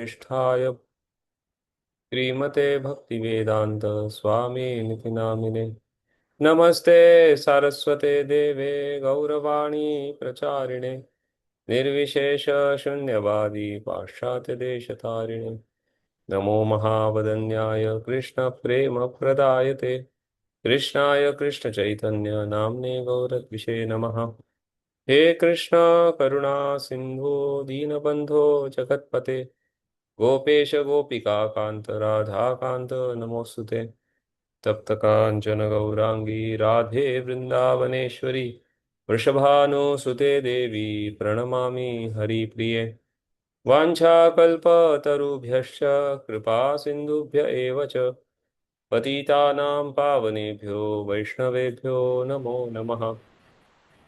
निष्ठाय श्रीमते भक्तिवेदांत स्वामी निति नामिने नमस्ते सारस्वते देवे गौरवाणी प्रचारिणे निर्विशेष शून्यवादी पाश्चात्य देशतारिणे नमो महावदन्याय कृष्ण प्रेम प्रदायते कृष्णाय कृष्ण चैतन्य नाम्ने गौरद्विषे नमः। हे कृष्ण करुणा सिंधु दीनबंधो जगत्पते गोपेश गोपिका कांत राधा कांत नमोस्तुते तप्त कांचन गौरांगी राधे वृंदावनेश्वरी वृषभानुसुते देवी प्रणमामि हरिप्रिये वाञ्छाकल्पतरुभ्यश्च कृपा सिन्धुभ्य एव च पतितानां पावनेभ्यो वैष्णवेभ्यो नमो नमः।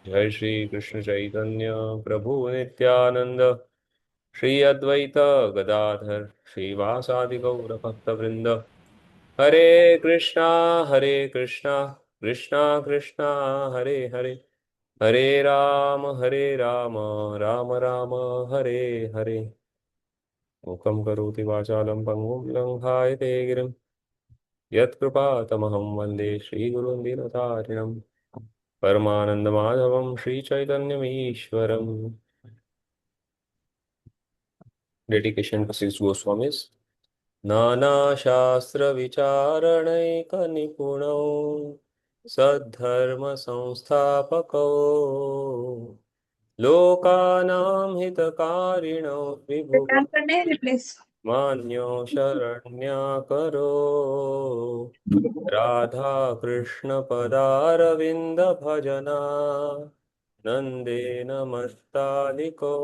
जय श्री कृष्ण चैतन्य प्रभु नित्यानंद श्री अद्वैत गदाधर श्रीवासादि गौर भक्तवृंद हरे कृष्णा कृष्णा कृष्णा हरे हरे हरे राम राम राम हरे हरे। मूकं करोति वाचालं पङ्गुं लङ्घायते गिरिं यत्कृपातमहं वन्दे श्रीगुरुं दीनतारिणं परमानन्दमाधवं श्रीचैतन्यमीश्वरम्। Dedication to six Goswamis. नानाशास्त्रविचारणैकनिपुणौ सद्धर्मसंस्थापकौ लोकानां हितकारिणौ विभुः रिटर्न करने हैं रिप्लेस मान्यो शरण्याकरो राधा कृष्ण पदारविंद भजना नंदे नमस्तादिको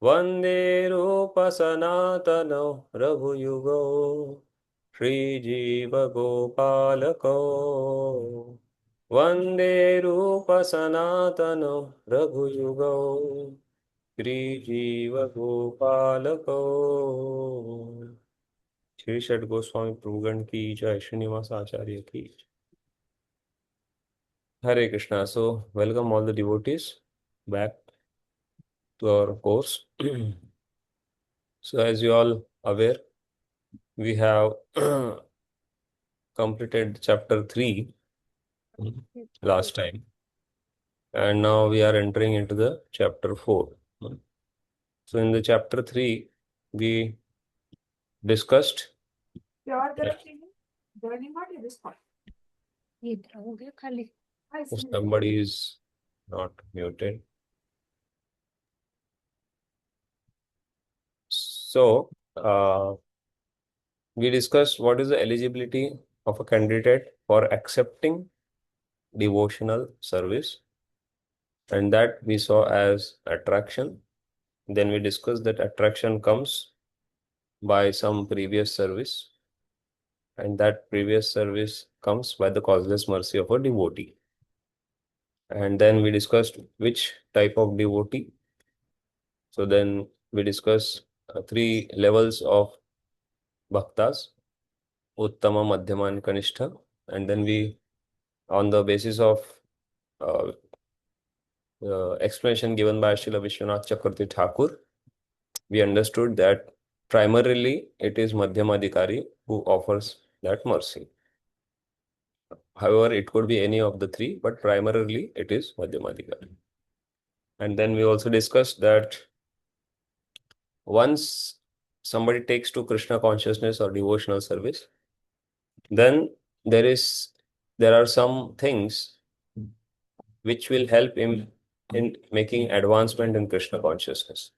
वंदे रूप सनातनो रघुयुगो श्रीजीव गोपालको वंदे रूप सनातनो रघुयुगो श्रीजीव गोपालको। श्री षड गोस्वामी प्रभुगण की जय, श्रीनिवास आचार्य की जय। Hare Krishna. So, welcome all the devotees back to our course. So, as you all aware, we have completed chapter 3 last time, and now we are entering into the chapter 4. So, in the chapter 3, we discussed. Somebody is not muted. So, we discussed what is the eligibility of a candidate for accepting devotional service, and that we saw as attraction. Then we discussed that attraction comes by some previous service, and that previous service comes by the causeless mercy of a devotee. And then we discussed which type of devotee. So then we discussed 3 levels of bhaktas: Uttama, Madhyama, and Kanistha. And then we, on the basis of uh, explanation given by Srila Vishwanath Chakravarti Thakur, we understood that primarily it is Madhyamadikari who offers that mercy. However, it could be any of the 3, but primarily it is Madhyamadikari. And then we also discussed that once somebody takes to Krishna consciousness or devotional service, then there are some things which will help him in making advancement in Krishna consciousness.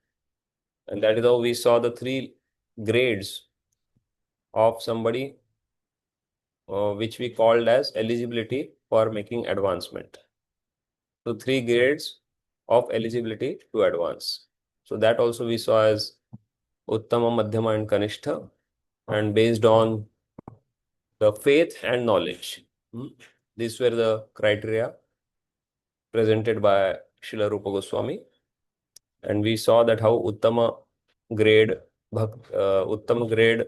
And that is how we saw the 3 grades of somebody which we called as eligibility for making advancement. So 3 grades of eligibility to advance. So that also we saw as Uttama, Madhyama, and Kanistha, and based on the faith and knowledge. These were the criteria presented by Srila Rupa Goswami, and we saw that how Uttama grade, Uttama grade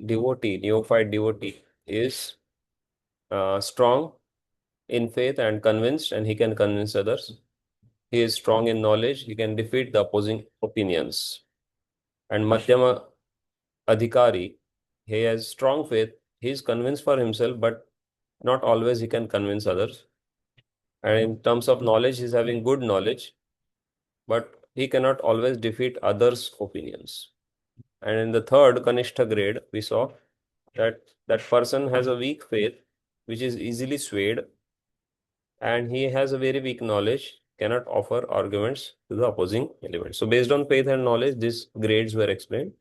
devotee, neophyte devotee is strong in faith and convinced, and he can convince others. He is strong in knowledge. He can defeat the opposing opinions. And Madhyama Adhikari, he has strong faith. He is convinced for himself, but not always he can convince others. And in terms of knowledge, he's having good knowledge, but he cannot always defeat others' opinions. And in the third Kanishta grade, we saw that that person has a weak faith, which is easily swayed, and he has a very weak knowledge, cannot offer arguments to the opposing element. So based on faith and knowledge, these grades were explained.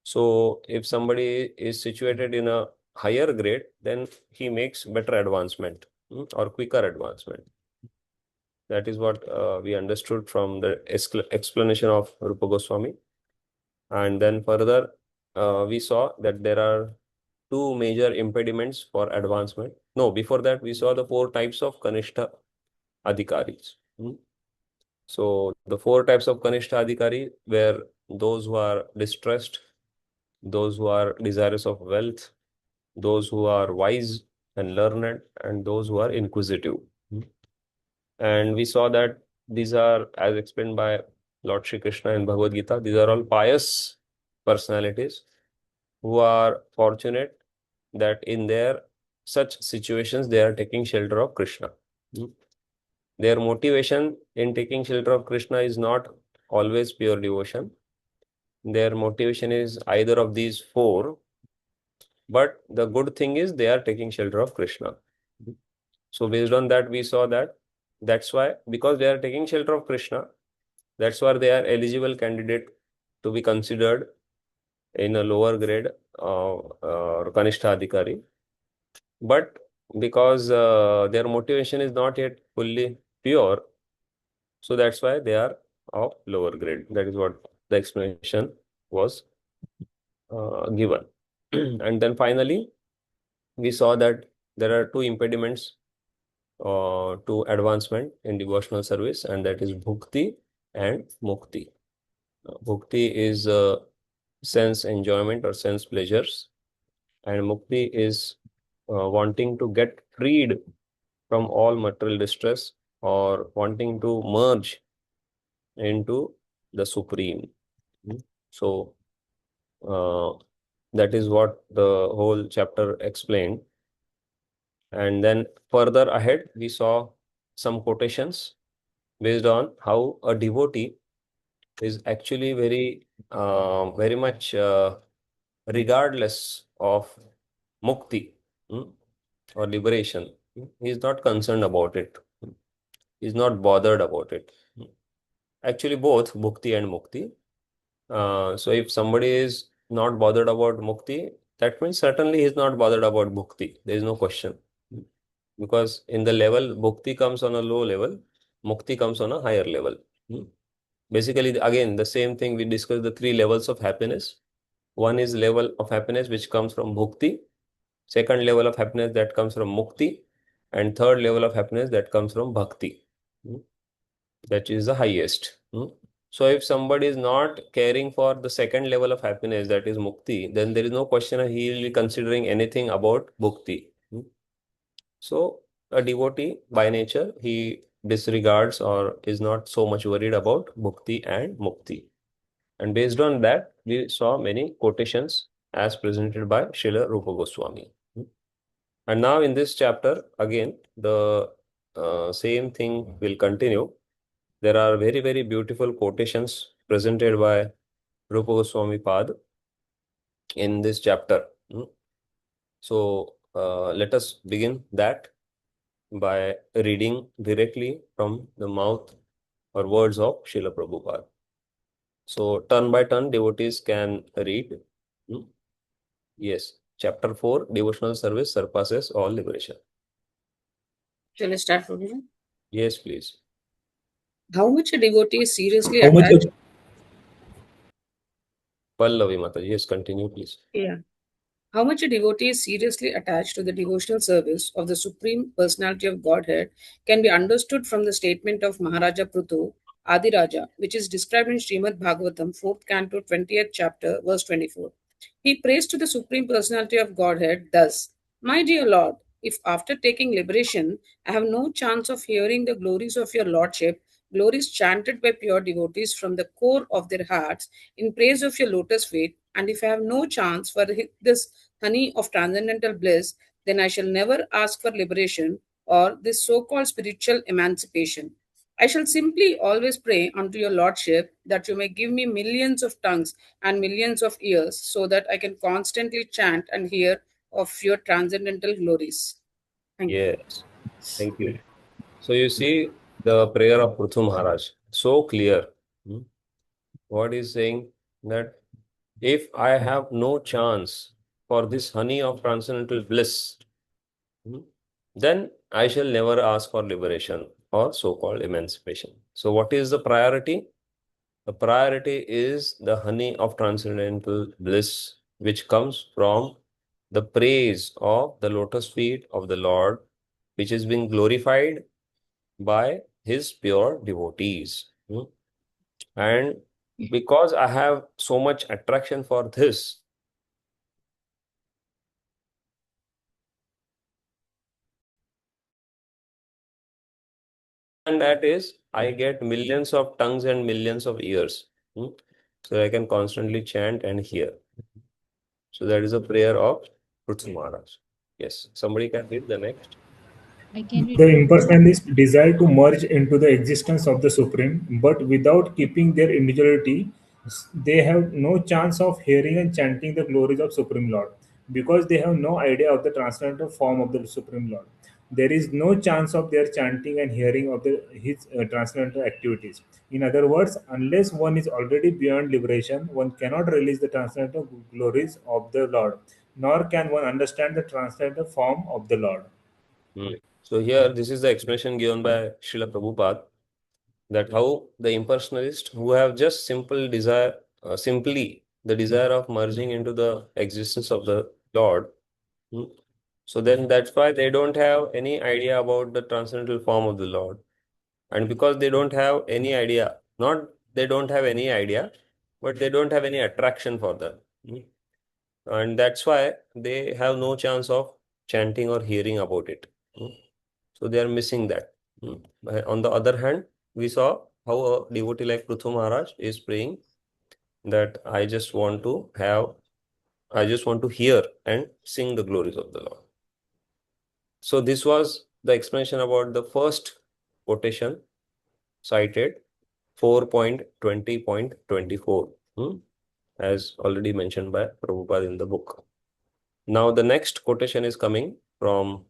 So if somebody is situated in a higher grade, then he makes better advancement or quicker advancement. That is what we understood from the explanation of Rupa Goswami. And then further, we saw that there are two major impediments for advancement. No, before that, we saw the four types of Kanishta Adhikaris. So the four types of Kanishta Adhikari were those who are distressed, those who are desirous of wealth, those who are wise and learned, and those who are inquisitive. And we saw that these are, as explained by Lord Shri Krishna in Bhagavad Gita, these are all pious personalities who are fortunate that in their such situations they are taking shelter of Krishna. Their motivation in taking shelter of Krishna is not always pure devotion. Their motivation is either of these four, but the good thing is they are taking shelter of Krishna. So based on that, we saw that that's why, because they are taking shelter of Krishna, that's why they are eligible candidate to be considered in a lower grade Kanishta Adhikari. But because their motivation is not yet fully pure, so that's why they are of lower grade. That is what the explanation was given. And then finally, we saw that there are two impediments to advancement in devotional service, and that is bhukti and mukti. Bhukti is sense enjoyment or sense pleasures, and mukti is wanting to get freed from all material distress or wanting to merge into the supreme. So that is what the whole chapter explained. And then further ahead, we saw some quotations based on how a devotee is actually very much regardless of mukti or liberation. He is not concerned about it. He is not bothered about it. Actually, both bhukti and mukti. So if somebody is not bothered about mukti, that means certainly he is not bothered about bhukti. There is no question. Because in the level, bhukti comes on a low level, mukti comes on a higher level. Basically, again, the same thing we discussed the three levels of happiness. One is level of happiness which comes from bhukti, second level of happiness that comes from mukti, and third level of happiness that comes from bhakti. That is the highest. So if somebody is not caring for the second level of happiness, that is mukti, then there is no question he will be considering anything about bhukti. So a devotee by nature, he disregards or is not so much worried about bhukti and mukti. And based on that, we saw many quotations as presented by Srila Rupa Goswami. And now in this chapter, again, the same thing will continue. There are very, very beautiful quotations presented by Rupa Goswami Pad in this chapter. So let us begin that by reading directly from the mouth or words of Srila Prabhupada. So turn by turn, devotees can read. Yes, chapter 4, devotional service surpasses all liberation. Shall I start from here? Yes, please. How much a devotee is seriously attached? Pallavi Mataji, yes, continue, please. Yeah. How much a devotee is seriously attached to the devotional service of the Supreme Personality of Godhead can be understood from the statement of Maharaja Prutu, Adiraja, which is described in Srimad Bhagavatam, 4th canto, 20th chapter, verse 24. He prays to the Supreme Personality of Godhead thus: My dear Lord, if after taking liberation I have no chance of hearing the glories of your Lordship, glories chanted by pure devotees from the core of their hearts in praise of your lotus feet, and if I have no chance for this honey of transcendental bliss, then I shall never ask for liberation or this so called spiritual emancipation. I shall simply always pray unto your Lordship that you may give me millions of tongues and millions of ears so that I can constantly chant and hear of your transcendental glories. Thank you. Yes. Thank you. So you see the prayer of Prithu Maharaj, so clear. Hmm. What is saying that if I have no chance for this honey of transcendental bliss, hmm, then I shall never ask for liberation or so-called emancipation. So what is the priority? The priority is the honey of transcendental bliss, which comes from the praise of the lotus feet of the Lord, which is being glorified by his pure devotees. Hmm. And because I have so much attraction for this, and that is, I get millions of tongues and millions of ears. Hmm. So I can constantly chant and hear. So that is a prayer of Prithvi Maharaj. Yes, somebody can read the next. I can read The one more. impersonalists desire to merge into the existence of the Supreme, but without keeping their individuality, they have no chance of hearing and chanting the glories of Supreme Lord, because they have no idea of the transcendental form of the Supreme Lord. There is no chance of their chanting and hearing of his transcendental activities. In other words, unless one is already beyond liberation, one cannot release the transcendental glories of the Lord, nor can one understand the transcendental form of the Lord. Hmm. So here, this is the explanation given by Srila Prabhupada, that how the impersonalists who have just simply the desire of merging into the existence of the Lord. Hmm. So then that's why they don't have any idea about the transcendental form of the Lord. And because they don't have any idea, not they don't have any idea, but they don't have any attraction for that. Hmm. And that's why they have no chance of chanting or hearing about it. Hmm. So they are missing that. Hmm. On the other hand, we saw how a devotee like Prithu Maharaj is praying that I just want to hear and sing the glories of the Lord. So this was the explanation about the first quotation cited, 4.20.24, as already mentioned by Prabhupada in the book. Now the next quotation is coming from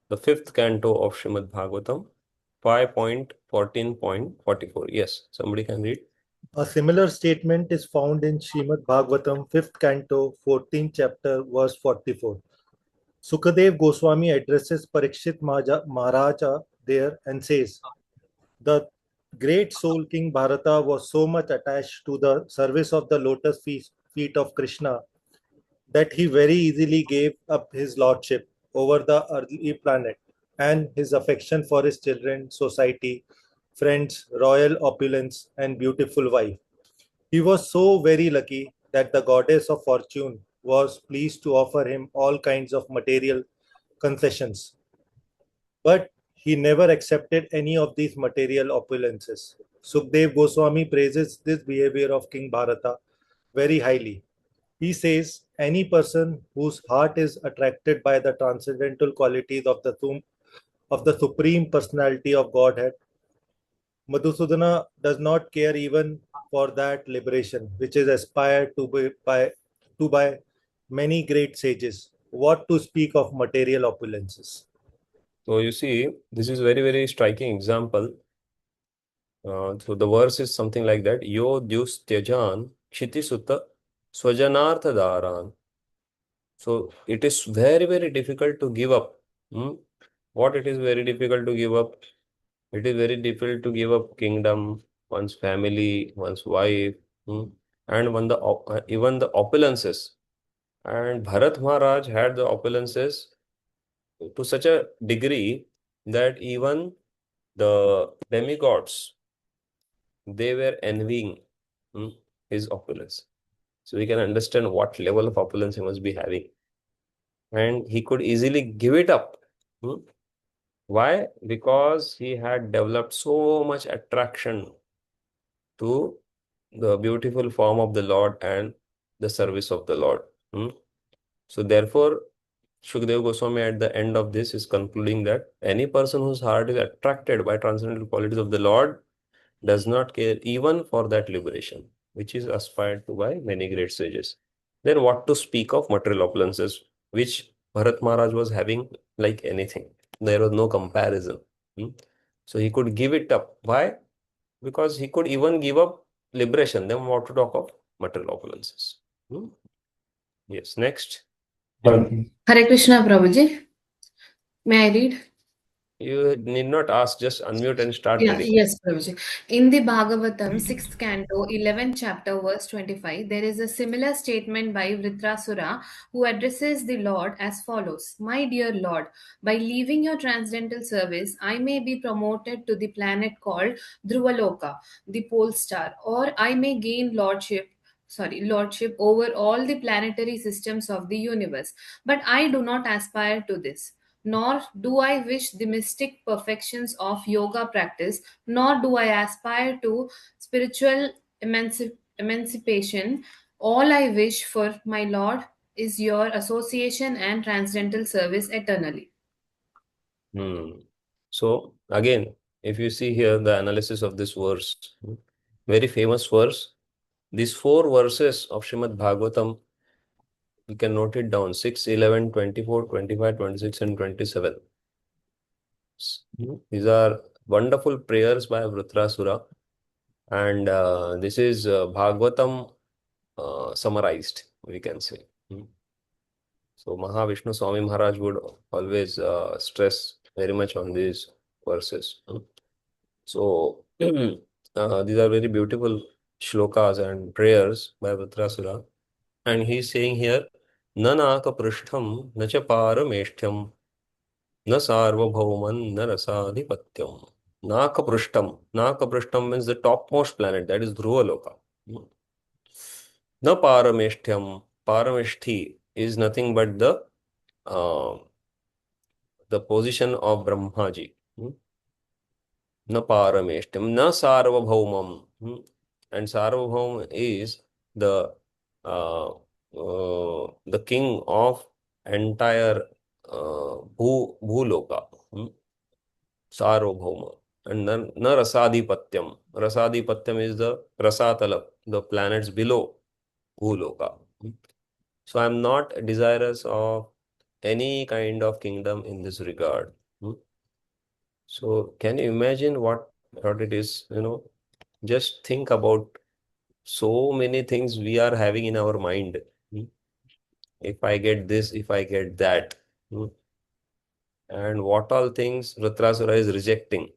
the fifth canto of Srimad Bhagavatam, 5.14.44. Yes, somebody can read. A similar statement is found in Srimad Bhagavatam, 5th canto, 14th chapter, verse 44. Sukadev Goswami addresses Parikshit Maharaja there and says, the great soul King Bharata was so much attached to the service of the lotus feet of Krishna that he very easily gave up his lordship over the earthly planet and his affection for his children, society, friends, royal opulence, and beautiful wife. He was so very lucky that the goddess of fortune was pleased to offer him all kinds of material concessions. But he never accepted any of these material opulences. Sukdev Goswami praises this behavior of King Bharata very highly. He says any person whose heart is attracted by the transcendental qualities of the Supreme Personality of Godhead, Madhusudana does not care even for that liberation, which is aspired to by many great sages. What to speak of material opulences? So you see, this is very, very striking example. So the verse is something like that. Yo dyus tyajan kshiti sutta swajanartha dharan. So it is very, very difficult to give up. Hmm? What it is very difficult to give up? It is very difficult to give up kingdom, one's family, one's wife, and even the opulences. And Bharat Maharaj had the opulences to such a degree that even the demigods, they were envying, hmm, his opulence. So we can understand what level of opulence he must be having. And he could easily give it up, hmm, Why? Because he had developed so much attraction to the beautiful form of the Lord and the service of the Lord. So therefore, Shukadeva Goswami at the end of this is concluding that any person whose heart is attracted by transcendental qualities of the Lord does not care even for that liberation, which is aspired to by many great sages. Then what to speak of material opulences, which Bharat Maharaj was having like anything. There was no comparison. So he could give it up. Why? Because he could even give up liberation. Then what to talk of material opulences? Yes, next. Hare Krishna, Prabhuji. May I read? You need not ask, just unmute and start Yeah, reading. yes, Prabhuji. In the Bhagavatam, 6th canto, 11th chapter, verse 25, there is a similar statement by Vritrasura who addresses the Lord as follows: My dear Lord, by leaving your transcendental service, I may be promoted to the planet called Dhruvaloka, the pole star, or I may gain lordship over all the planetary systems of the universe. But I do not aspire to this. Nor do I wish the mystic perfections of yoga practice, nor do I aspire to spiritual emancipation. All I wish for, my Lord, is your association and transcendental service eternally. So again, if you see here the analysis of this verse, very famous verse, these four verses of Srimad Bhagavatam, you can note it down: 6, 11, 24, 25, 26, and 27. These are wonderful prayers by Vritrasura, and this is Bhagavatam summarized, we can say. So Mahavishnu Swami Maharaj would always stress very much on these verses. So these are very beautiful shlokas and prayers by Vritrasura. And he's saying here, Na naka prishtham, na cha parameshtham, na sarvabhauman, na rasadhipatyam. Naka prishtham. Naka prishtham means the topmost planet, that is Dhruvaloka. Na parameshtham. Parameshthi is nothing but the position of Brahmaji. Na parameshtham, na sarvabhaumam. And Sarvabhaum is the king of entire Bhuloka. Sarvabhauma. And na Rasadhipatyam. Rasadhipatyam is the Rasatala, the planets below Bhuloka. So I am not desirous of any kind of kingdom in this regard. So can you imagine what it is? Just think about so many things we are having in our mind. If I get this, if I get that. And what all things Vritrasura is rejecting.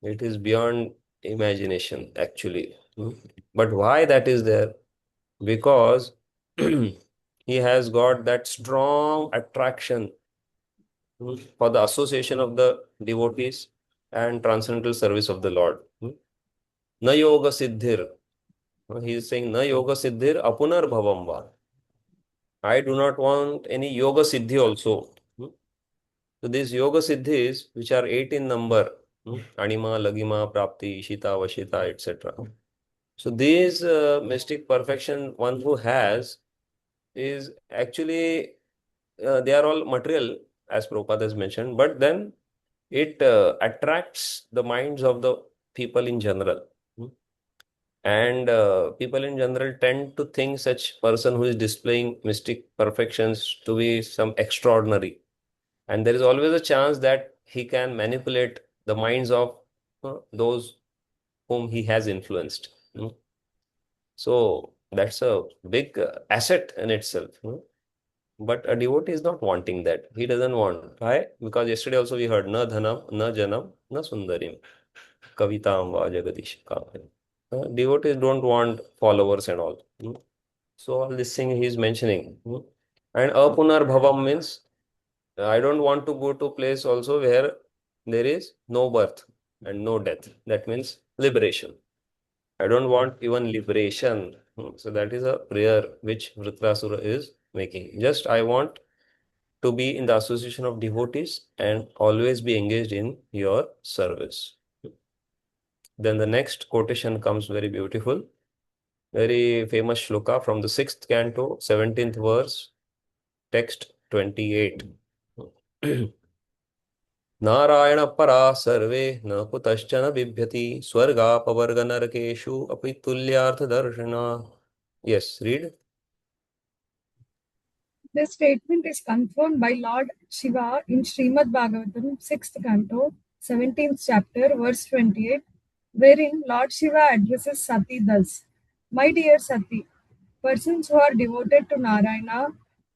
It is beyond imagination, actually. But why that is there? Because he has got that strong attraction for the association of the devotees and transcendental service of the Lord. Na yoga siddhir. He is saying, Na yoga siddhir apunar bhavam va. I do not want any yoga siddhi also. So these yoga siddhis, which are 8 in number, Anima, Lagima, Prapti, Ishita, Vashita, etc. So these mystic perfection one who has is actually, they are all material, as Prabhupada has mentioned, but then it attracts the minds of the people in general. And people in general tend to think such person who is displaying mystic perfections to be some extraordinary. And there is always a chance that he can manipulate the minds of those whom he has influenced. So that's a big asset in itself. But a devotee is not wanting that. He doesn't want. Why? Because yesterday also we heard, Na dhanam, na janam, na sundarim, kavitam va jagadish kamam. Devotees don't want followers and all. So all this thing he is mentioning. And apunar bhavam means I don't want to go to a place also where there is no birth and no death. That means liberation. I don't want even liberation. So that is a prayer which Vritrasura is making. Just I want to be in the association of devotees and always be engaged in your service. Then the next quotation comes very beautiful, very famous shloka from the 6th canto, 17th verse, text 28. Narayan परा सर्वे न कुतश्चन बिभ्यति स्वर्गापवर्ग नरकेषु अपि तुल्यार्थ दर्शना. Yes, read. This statement is confirmed by Lord Shiva in Srimad Bhagavatam, 6th canto, 17th chapter, verse 28, wherein Lord Shiva addresses Sati thus: My dear Sati, persons who are devoted to Narayana,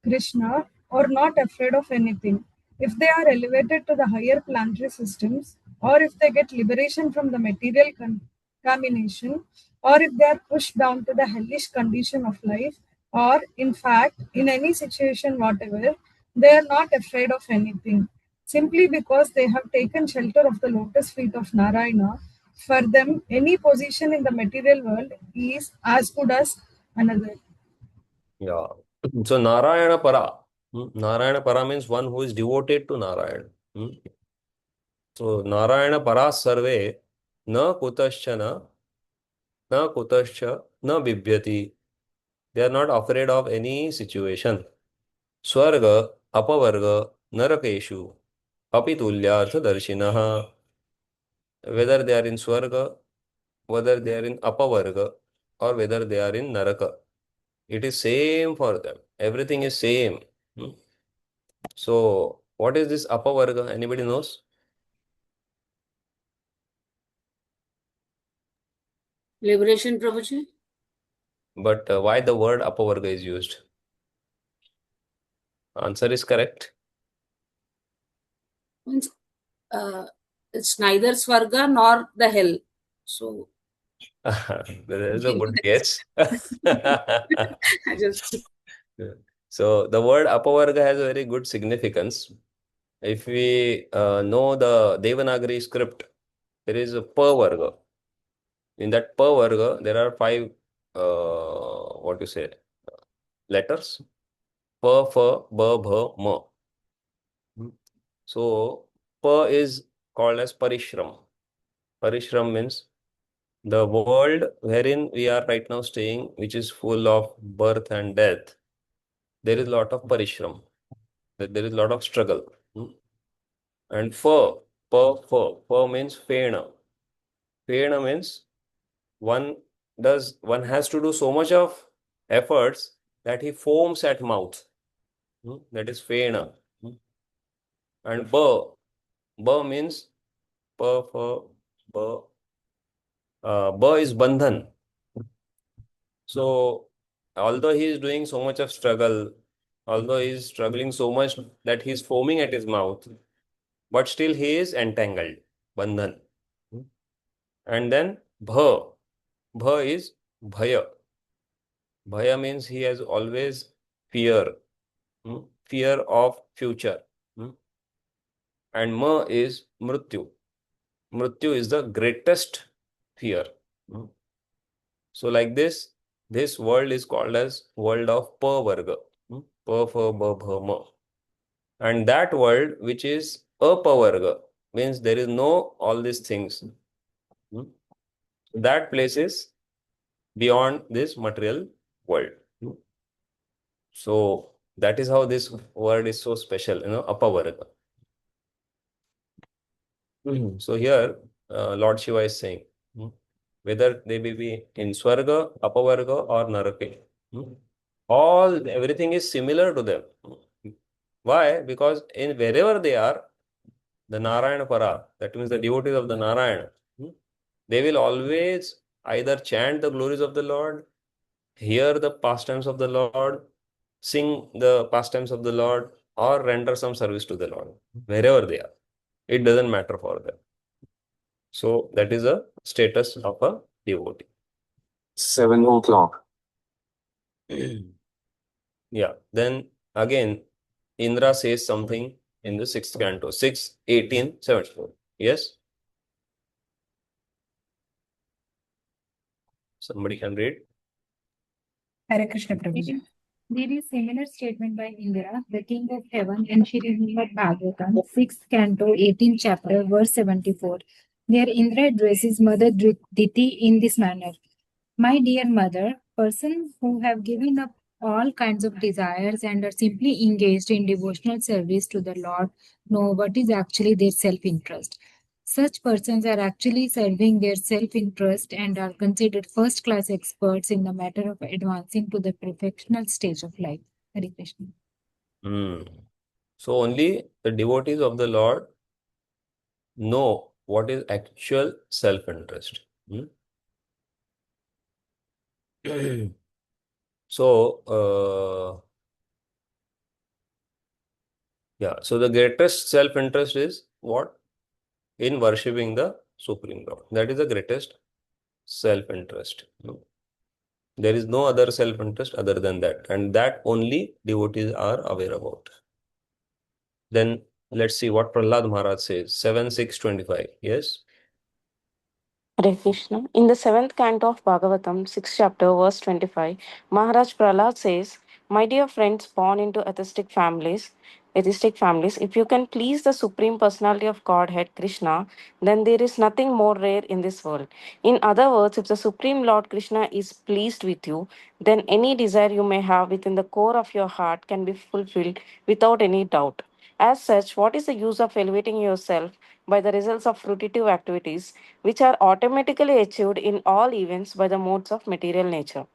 Krishna, are not afraid of anything. If they are elevated to the higher planetary systems, or if they get liberation from the material contamination, or if they are pushed down to the hellish condition of life, or in fact, in any situation whatever, they are not afraid of anything. Simply because they have taken shelter of the lotus feet of Narayana, for them, any position in the material world is as good as another. Yeah. So Narayana Para. Narayana Para means one who is devoted to Narayana. So Narayana Para Sarve na kutascha na bibhyati. They are not afraid of any situation. Swarga, apavarga, narakeshu, apitulyartha darshinaha. Whether they are in Swarga, whether they are in apavarga, or whether they are in naraka. It is same for them. Everything is same. So, what is this apavarga? Anybody knows? Liberation, Prabhuji. But why the word apavarga is used? Answer is correct. Means it's neither Swarga nor the hell. So There is a good guess. I just So the word apavarga has a very good significance. If we know the Devanagari script, there is a pavarga. In that pavarga, there are 5 what you say letters: pa, fa, ba, bha, ma. So pa is called as parishram. Parishram means the world wherein we are right now staying, which is full of birth and death. There is a lot of parishram. There is a lot of struggle. And fa means fena. Fena means one has to do so much of efforts that he foams at mouth. That is fena. And ba means ba is bandhan. So although he is doing so much of struggle, although he is struggling so much that he is foaming at his mouth, but still he is entangled, bandhan. And then bha is bhaya. Bhaya means he has always fear, fear of future. And ma is mrityu. Mrityu is the greatest fear. So like this world is called as world of pavarga. Pa, fa, ba, bha, ma. And that world which is apavarga means there is no all these things. That place is beyond this material world. So that is how this word is so special, apavarga. So here Lord Shiva is saying, whether they may be in Swarga, Apavarga or Narake, everything is similar to them. Why? Because in wherever they are, the Narayana Para, that means the devotees of the Narayana, they will always either chant the glories of the Lord, hear the pastimes of the Lord, sing the pastimes of the Lord, or render some service to the Lord, wherever they are. It doesn't matter for them. So that is a status of a devotee. 7 o'clock. Yeah. Then again, Indra says something in the 6th canto, 6, 18, 74. Yes? Somebody can read. Hare Krishna Prabhuji. There is similar statement by Indra, the king of heaven, in Srimad Bhagavatam, 6th canto, 18th chapter, verse 74. There Indra addresses Mother Diti in this manner. My dear mother, persons who have given up all kinds of desires and are simply engaged in devotional service to the Lord know what is actually their self-interest. Such persons are actually serving their self-interest and are considered first-class experts in the matter of advancing to the perfectional stage of life. Hare Krishna. So only the devotees of the Lord know what is actual self-interest. So, so the greatest self-interest is what? In worshipping the Supreme Lord. That is the greatest self-interest. There is no other self-interest other than that. And that only devotees are aware about. Then let's see what Prahlad Maharaj says. 7.6.25. Yes? Hare Krishna. In the seventh canto of Bhagavatam, 6th chapter, verse 25, Maharaj Prahlad says, my dear friends born into atheistic families, if you can please the Supreme Personality of Godhead, Krishna, then there is nothing more rare in this world. In other words, if the Supreme Lord Krishna is pleased with you, then any desire you may have within the core of your heart can be fulfilled without any doubt. As such, what is the use of elevating yourself by the results of fruitive activities, which are automatically achieved in all events by the modes of material nature?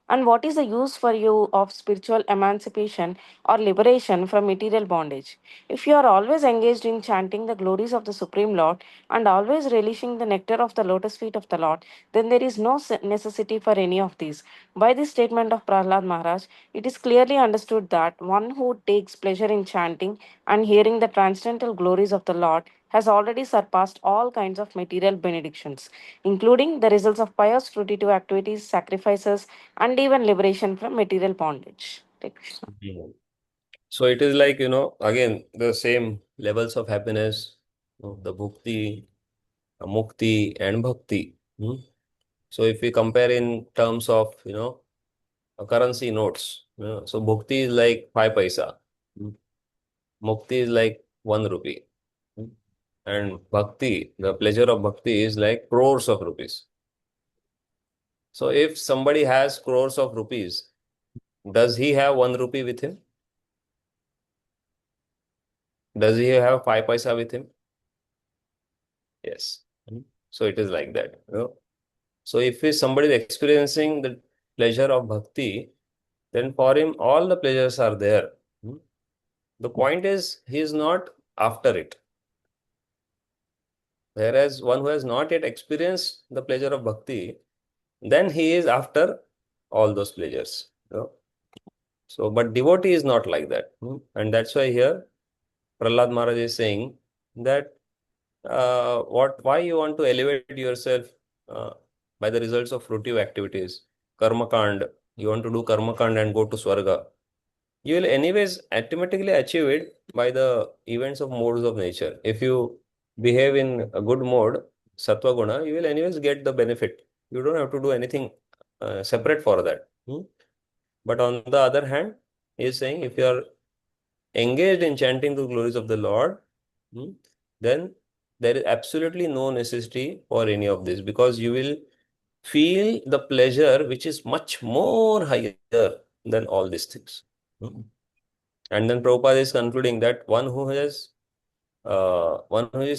And what is the use for you of spiritual emancipation or liberation from material bondage? If you are always engaged in chanting the glories of the Supreme Lord and always relishing the nectar of the lotus feet of the Lord, then there is no necessity for any of these. By this statement of Prahlad Maharaj, it is clearly understood that one who takes pleasure in chanting and hearing the transcendental glories of the Lord has already surpassed all kinds of material benedictions, including the results of pious fruitive activities, sacrifices, and even liberation from material bondage. Hare Krishna. So it is like, again, the same levels of happiness, the bhukti, mukti, and bhakti. So if we compare in terms of, currency notes, so bhukti is like 5 paisa, mukti is like 1 rupee, and bhakti, the pleasure of bhakti is like crores of rupees. So if somebody has crores of rupees, does he have 1 rupee with him? Does he have 5 paisa with him? Yes. So it is like that. So if somebody is experiencing the pleasure of bhakti, then for him all the pleasures are there. The point is he is not after it. Whereas one who has not yet experienced the pleasure of bhakti, then he is after all those pleasures. So, but devotee is not like that. And that's why here Prahlad Maharaj is saying that why you want to elevate yourself uh, by the results of fruitive activities, karma kand, you want to do karma kand and go to swarga. You will anyways automatically achieve it by the events of modes of nature. If you behave in a good mode, sattva guna, you will anyways get the benefit. You don't have to do anything separate for that. But on the other hand, he is saying if you are engaged in chanting the glories of the Lord, then there is absolutely no necessity for any of this, because you will feel the pleasure which is much more higher than all these things. And then Prabhupada is concluding that one who is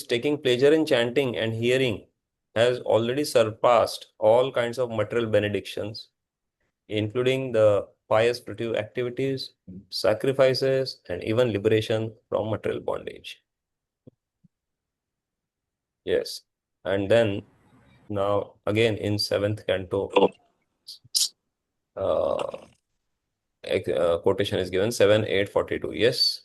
taking pleasure in chanting and hearing has already surpassed all kinds of material benedictions, including the pious spiritual activities, sacrifices, and even liberation from material bondage. Yes. And then now again in 7th canto, quotation is given 7.8.42. Yes.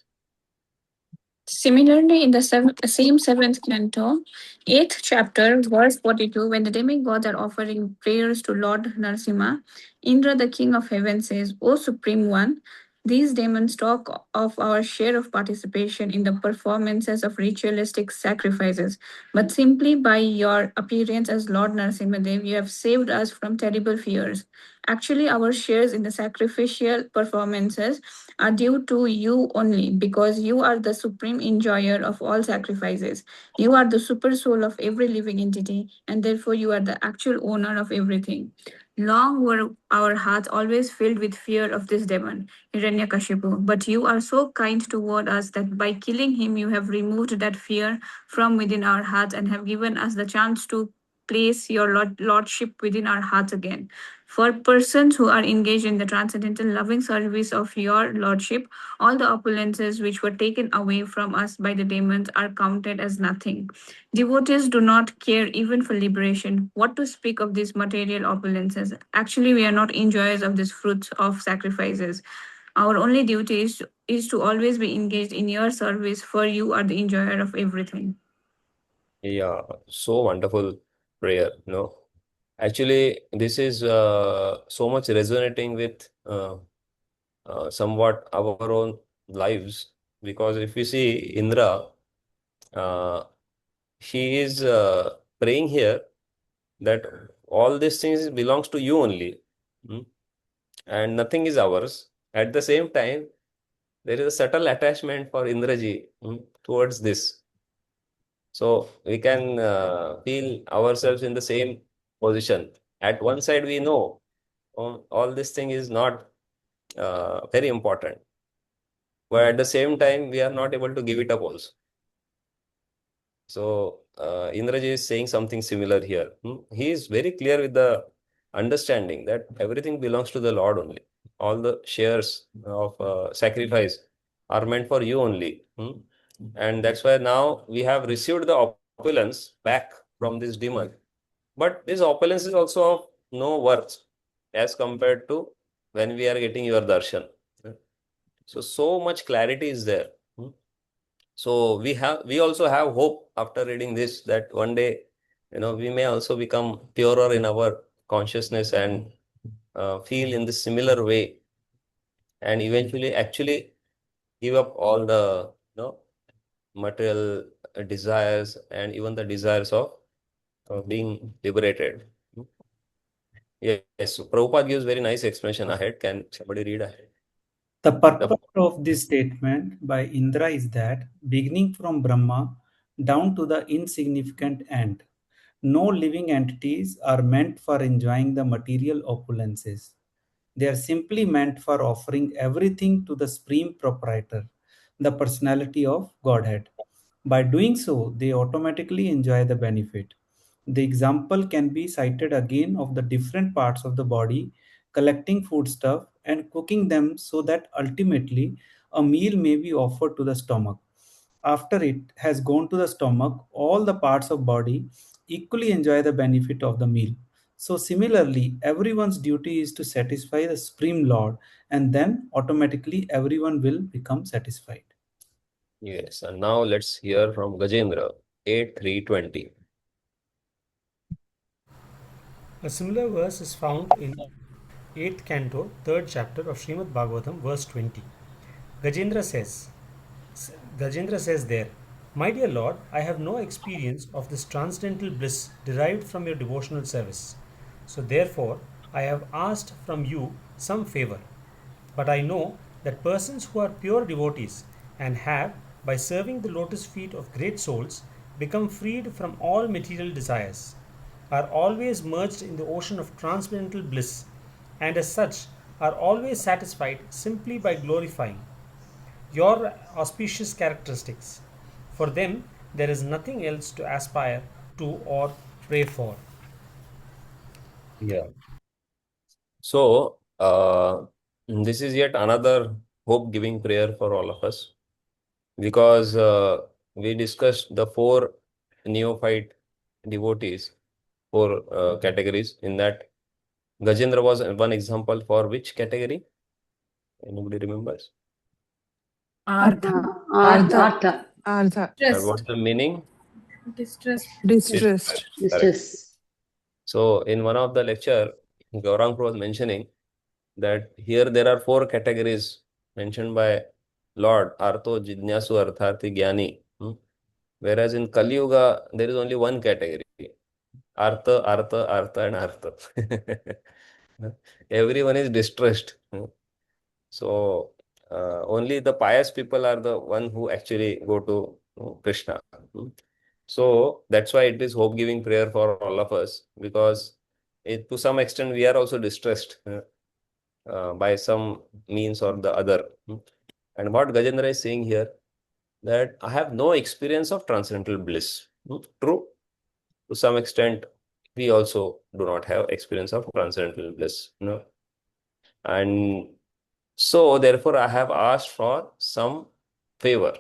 Similarly, in the same seventh canto, 8th chapter, verse 42, when the demigods are offering prayers to Lord Narasimha, Indra, the king of heaven, says, O Supreme One, These demons talk of our share of participation in the performances of ritualistic sacrifices, but simply by your appearance as Lord Narasimhadev, you have saved us from terrible fears. Actually, our shares in the sacrificial performances are due to you only, because you are the supreme enjoyer of all sacrifices. You are the super soul of every living entity, and therefore you are the actual owner of everything. Long were our hearts always filled with fear of this demon, Hiranyakashipu, but you are so kind toward us that by killing him you have removed that fear from within our hearts and have given us the chance to place your lordship within our hearts again. For persons who are engaged in the transcendental loving service of your lordship, all the opulences which were taken away from us by the demons are counted as nothing. Devotees do not care even for liberation. What to speak of these material opulences? Actually, we are not enjoyers of these fruits of sacrifices. Our only duty is to always be engaged in your service, for you are the enjoyer of everything. Yeah, so wonderful prayer, Actually, this is so much resonating with somewhat our own lives, because if you see Indra, uh, she is praying here that all these things belongs to you only, and nothing is ours. At the same time, there is a subtle attachment for Indraji towards this. So we can feel ourselves in the same position. At one side, we know all this thing is not very important, but at the same time, we are not able to give it up also. So Indraji is saying something similar here. He is very clear with the understanding that everything belongs to the Lord only. All the shares of sacrifice are meant for you only. And that's why now we have received the opulence back from this demon. But this opulence is also of no worth as compared to when we are getting your darshan. So much clarity is there. So we also have hope after reading this, that one day, we may also become purer in our consciousness and feel in the similar way, and eventually actually give up all the material desires and even the desires of being liberated. Yes, so Prabhupada gives very nice explanation ahead. Can somebody read ahead? The purport of this statement by Indra is that, beginning from Brahma down to the insignificant end, no living entities are meant for enjoying the material opulences. They are simply meant for offering everything to the Supreme Proprietor, the personality of Godhead. By doing so, they automatically enjoy the benefit. The example can be cited again of the different parts of the body collecting foodstuff and cooking them so that ultimately a meal may be offered to the stomach. After it has gone to the stomach, all the parts of body equally enjoy the benefit of the meal. So similarly, everyone's duty is to satisfy the Supreme Lord, and then automatically everyone will become satisfied. Yes, and now let's hear from Gajendra, 8:3:20. A similar verse is found in 8th canto, 3rd chapter of Srimad Bhagavatam, verse 20. Gajendra says, Gajendra says there, My dear Lord, I have no experience of this transcendental bliss derived from your devotional service. So therefore, I have asked from you some favor. But I know that persons who are pure devotees and have, by serving the lotus feet of great souls, become freed from all material desires, are always merged in the ocean of transcendental bliss, and as such are always satisfied simply by glorifying your auspicious characteristics. For them, there is nothing else to aspire to or pray for. Yeah. So, this is yet another hope-giving prayer for all of us, because we discussed the four neophyte devotees, four categories. In that, Gajendra was one example for which category? Anybody remembers? Artha. Artha. Artha. And what's the meaning? Distress. Distressed. Correct. So, in one of the lecture, Gaurang was mentioning that here there are four categories mentioned by Lord, Artho Jidnyasu Artharthi Jnani. Whereas in Kali Yuga, there is only one category. Artha, Artha, Artha and Artha. Everyone is distressed. So only the pious people are the one who actually go to Krishna. So that's why it is hope-giving prayer for all of us, because to some extent we are also distressed by some means or the other. And what Gajendra is saying here, that I have no experience of transcendental bliss. True, to some extent we also do not have experience of transcendental bliss. And so therefore I have asked for some favor,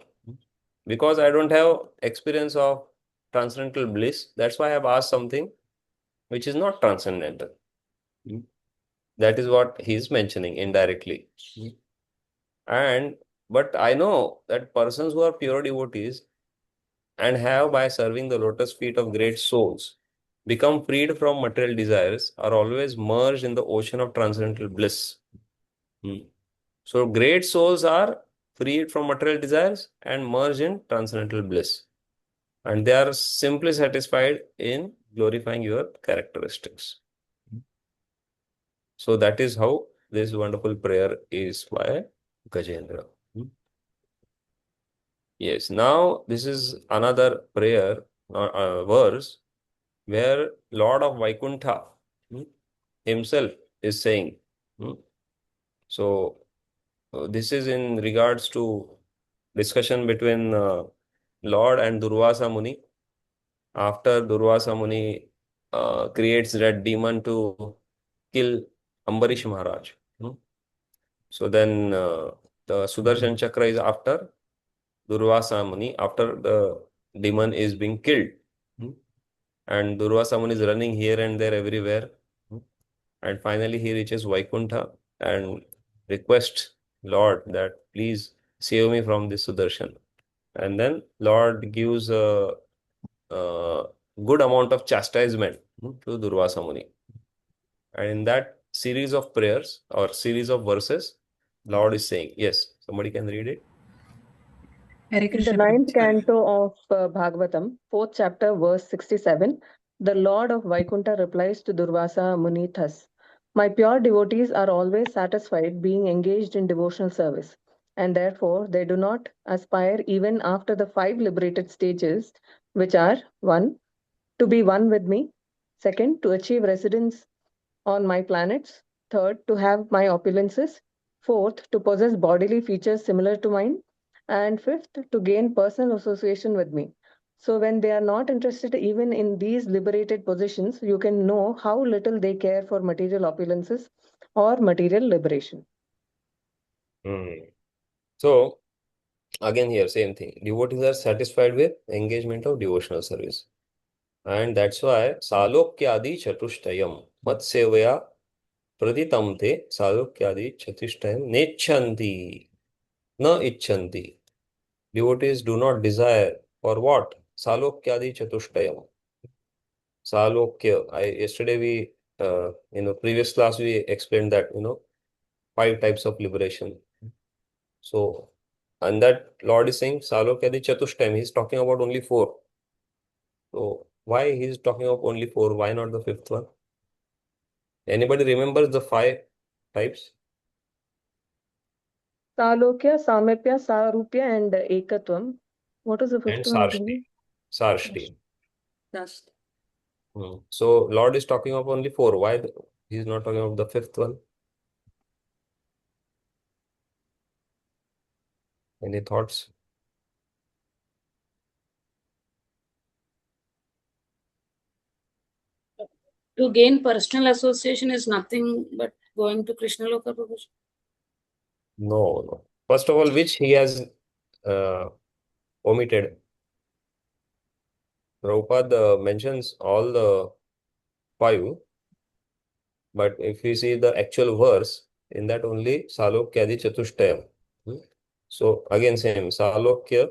because I don't have experience of transcendental bliss. That's why I have asked something which is not transcendental. That is what he is mentioning indirectly. But I know that persons who are pure devotees and have, by serving the lotus feet of great souls, become freed from material desires, are always merged in the ocean of transcendental bliss. So great souls are freed from material desires and merged in transcendental bliss. And they are simply satisfied in glorifying your characteristics. So that is how this wonderful prayer is by Gajendra. Yes, now this is another prayer, verse, where Lord of Vaikuntha himself is saying. So this is in regards to discussion between Lord and Durvasa Muni. After Durvasa Muni creates that demon to kill Ambarish Maharaj. So then the Sudarshan Chakra is after Durvasa Muni, after the demon is being killed. And Durvasa Muni is running here and there everywhere. And finally he reaches Vaikuntha and requests Lord that please save me from this Sudarshan. And then Lord gives a good amount of chastisement to Durvasa Muni. And in that series of prayers or series of verses, Lord is saying, yes, somebody can read it. In the ninth canto of Bhagavatam, 4th chapter, verse 67, the Lord of Vaikuntha replies to Durvasa Muni thus: My pure devotees are always satisfied being engaged in devotional service, and therefore they do not aspire even after the 5 liberated stages, which are 1. To be one with me, 2nd, to achieve residence on my planets, 3rd, to have my opulences, 4th, to possess bodily features similar to mine, and 5th, to gain personal association with me. So when they are not interested even in these liberated positions, you can know how little they care for material opulences or material liberation. So again here, same thing. Devotees are satisfied with engagement of devotional service. And that's why Salokyadi Chatushtayam Matsevaya Praditam Te Salokyadi Chatushtayam Nechanti Na Ichanti. Devotees do not desire for what? Salokyadi Chatushtayam. Salokya. Yesterday we, previous class we explained that, 5 types of liberation. So, and that Lord is saying Salokyadi Chatushtayam. He's talking about only 4. So, why he's talking about only 4? Why not the 5th one? Anybody remembers the 5 types? Salokya, Samipya, Sarupya, and Ekatvam. What is the 5th And one? Sarshti. Dust. So Lord is talking of only 4. Why he is not talking of the 5th one? Any thoughts? To gain personal association is nothing but going to Krishna Loka, Prabhuji. No. First of all, which he has omitted. Prabhupada mentions all the 5, but if we see the actual verse, in that only Salokyadi Chatushtayam. So again same, Salokya,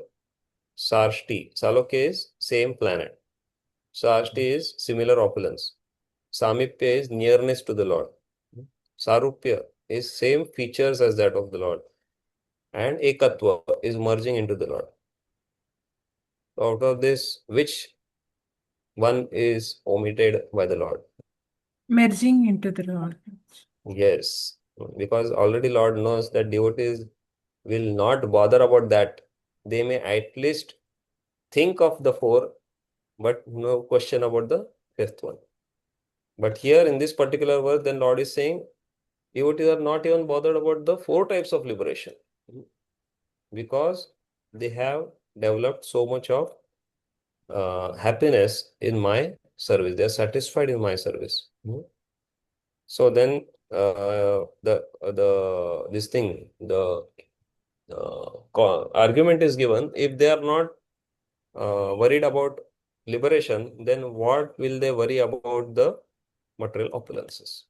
Sarshti. Salokya is same planet. Sarshti is similar opulence. Samipya is nearness to the Lord. Sarupya is same features as that of the Lord. and ekatva is merging into the Lord. So out of this, which one is omitted by the Lord? Merging into the Lord. Yes, because already Lord knows that devotees will not bother about that. They may at least think of the four, but no question about the fifth one. But here in this particular verse, then Lord is saying, devotees are not even bothered about the four types of liberation, because they have developed so much of happiness in my service. They are satisfied in my service. So then the argument is given, if they are not worried about liberation, then what will they worry about the material opulences?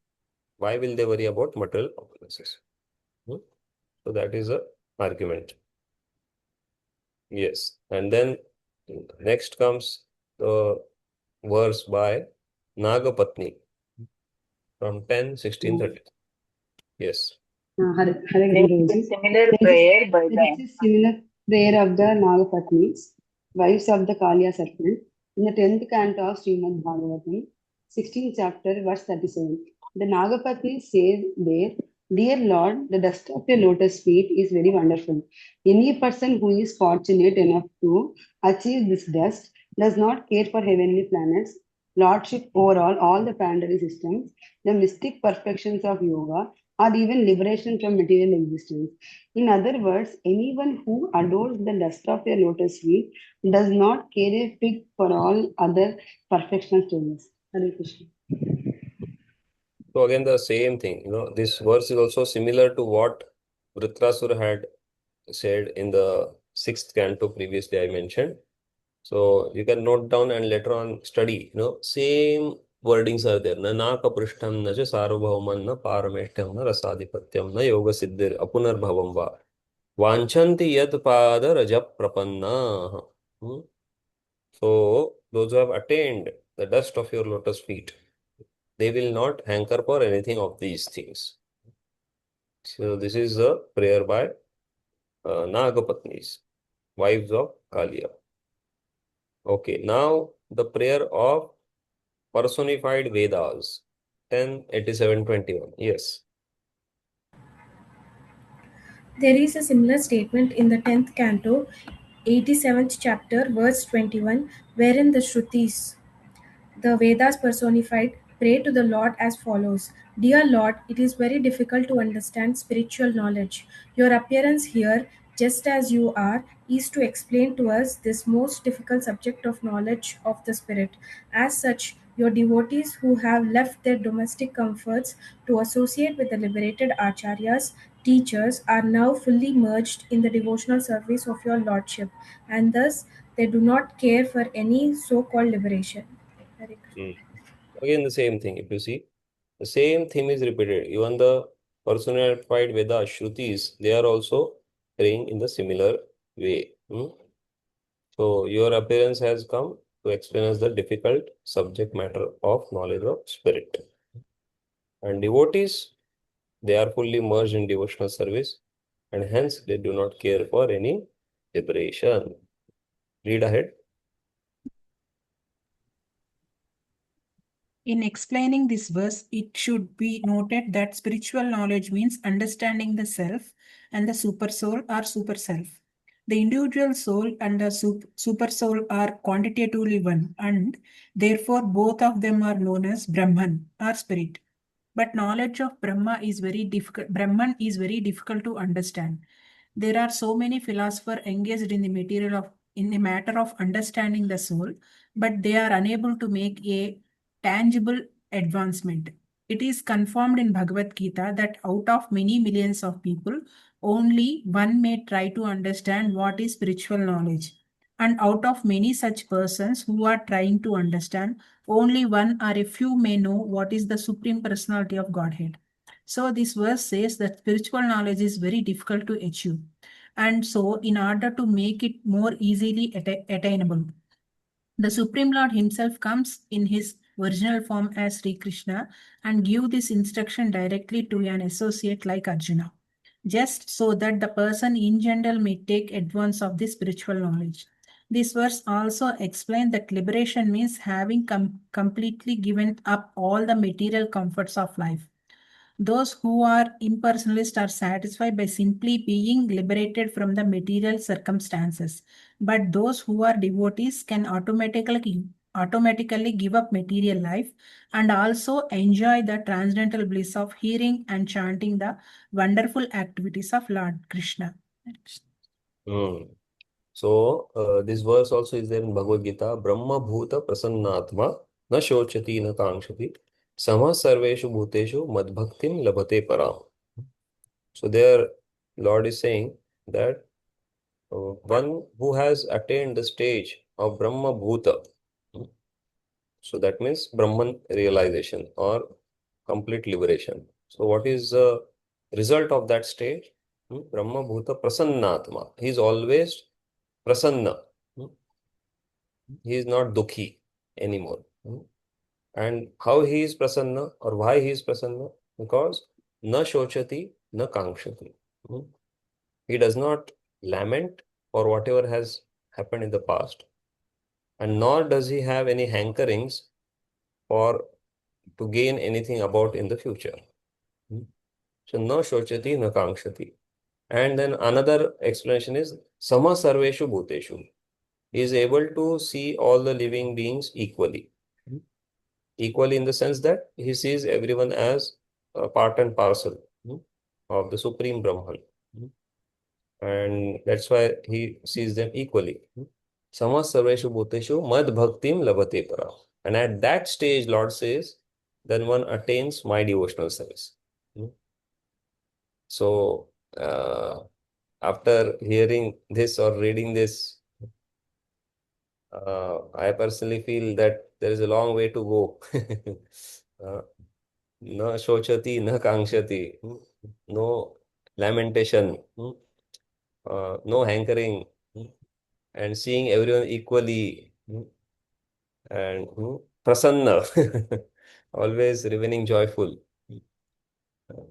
Why will they worry about material opulences? So that is a argument. Yes. And then next comes the verse by Nagapatni from 10, 16, 30. Yes. Hare Krishna. Similar prayer by the similar prayer of the Nagapatnis, wives of the Kaliya serpent, in the 10th canto of Srimad Bhagavatam, 16th chapter, verse 37. The Nagapatni says there, Dear Lord, the dust of your lotus feet is very wonderful. Any person who is fortunate enough to achieve this dust does not care for heavenly planets, lordship over all the planetary systems, the mystic perfections of yoga, or even liberation from material existence. In other words, anyone who adores the dust of your lotus feet does not care a fig for all other perfection stages. Hare Krishna. So again, the same thing. This verse is also similar to what Vritrasura had said in the 6th canto previously I mentioned. So you can note down and later on study. Same wordings are there. Na naka prishtam na sarvabhauman na parameshtam na rasadhipatyam na yoga siddhir apunarbhavam va vanchanti yad pada rajap prapanna. So those who have attained the dust of your lotus feet, they will not hanker for anything of these things. So this is a prayer by Nagapatnis, wives of Kaliya. Okay, now the prayer of personified Vedas, 10:87:21. Yes. There is a similar statement in the 10th canto, 87th chapter, verse 21, wherein the Shrutis, the Vedas personified, pray to the Lord as follows. Dear Lord, it is very difficult to understand spiritual knowledge. Your appearance here, just as you are, is to explain to us this most difficult subject of knowledge of the Spirit. As such, your devotees who have left their domestic comforts to associate with the liberated acharyas, teachers, are now fully merged in the devotional service of your Lordship, and thus they do not care for any so called liberation. Again, the same thing. If you see, the same theme is repeated. Even the personified Vedas, Shrutis, they are also praying in the similar way. So your appearance has come to explain us the difficult subject matter of knowledge of spirit. And devotees, they are fully merged in devotional service, and hence they do not care for any liberation. Read ahead. In explaining this verse, it should be noted that spiritual knowledge means understanding the self and the super soul or super self. The individual soul and the super soul are quantitatively one, and therefore both of them are known as Brahman or spirit. But knowledge of Brahma is very difficult. Brahman is very difficult to understand. There are so many philosophers engaged in the matter of understanding the soul, but they are unable to make a tangible advancement. It is confirmed in Bhagavad Gita that out of many millions of people, only one may try to understand what is spiritual knowledge. And out of many such persons who are trying to understand, only one or a few may know what is the Supreme Personality of Godhead. So this verse says that spiritual knowledge is very difficult to achieve. And so in order to make it more easily attainable, the Supreme Lord himself comes in his original form as Sri Krishna and give this instruction directly to an associate like Arjuna. just so that the person in general may take advantage of the spiritual knowledge. This verse also explains that liberation means having completely given up all the material comforts of life. Those who are impersonalists are satisfied by simply being liberated from the material circumstances. But those who are devotees can automatically give up material life and also enjoy the transcendental bliss of hearing and chanting the wonderful activities of Lord Krishna. So, this verse also is there in Bhagavad Gita. Brahma bhuta prasannatma na shochati na kankshati sama sarveshu bhuteshu madbhaktim labhate param. So, there Lord is saying that one who has attained the stage of Brahma bhuta, so that means Brahman realization or complete liberation. So, what is the result of that stage? Brahma bhuta prasannatma. He is always prasanna. He is not dukhi anymore. And how he is prasanna or why he is prasanna? Because na shochati, na kankshati. He does not lament for whatever has happened in the past, and nor does he have any hankerings for to gain anything about in the future. So na shochati, na kankshati. And then another explanation is sama sarveshu bhuteshu. He is able to see all the living beings equally. Equally in the sense that he sees everyone as a part and parcel of the Supreme Brahman. And that's why he sees them equally. Sama sarveshu bhuteshu mad bhaktim labhate para. And at that stage, Lord says, then one attains my devotional service. So, after hearing this or reading this, I personally feel that there is a long way to go. Na shochati, na kankshati, no lamentation, no hankering, and seeing everyone equally, and prasanna, always remaining joyful.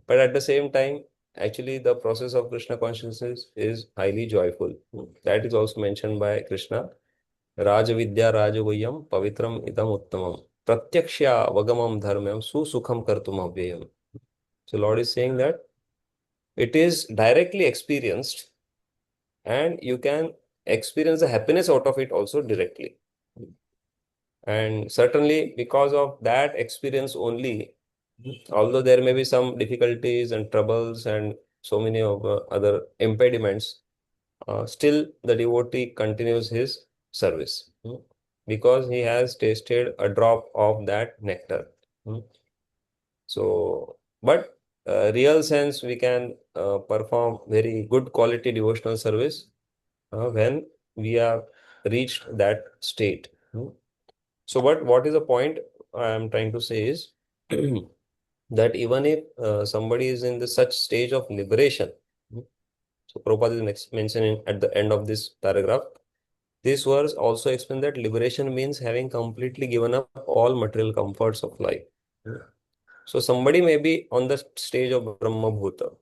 But at the same time, actually, the process of Krishna consciousness is highly joyful. That is also mentioned by Krishna. Rajavidya Rajavidyam Pavitram Idam Uttamam Pratyaksha Vagamam Dharmam Susukham Kartum Avyayam. So Lord is saying that it is directly experienced and you can experience the happiness out of it also directly. And certainly because of that experience only, although there may be some difficulties and troubles and so many of other impediments, still the devotee continues his service because he has tasted a drop of that nectar. So, but real sense, we can perform very good quality devotional service when we have reached that state. So, what is the point I am trying to say is that even if somebody is in the such stage of liberation, so Prabhupada is mentioning at the end of this paragraph, this verse also explains that liberation means having completely given up all material comforts of life. So somebody may be on the stage of Brahma Bhuta.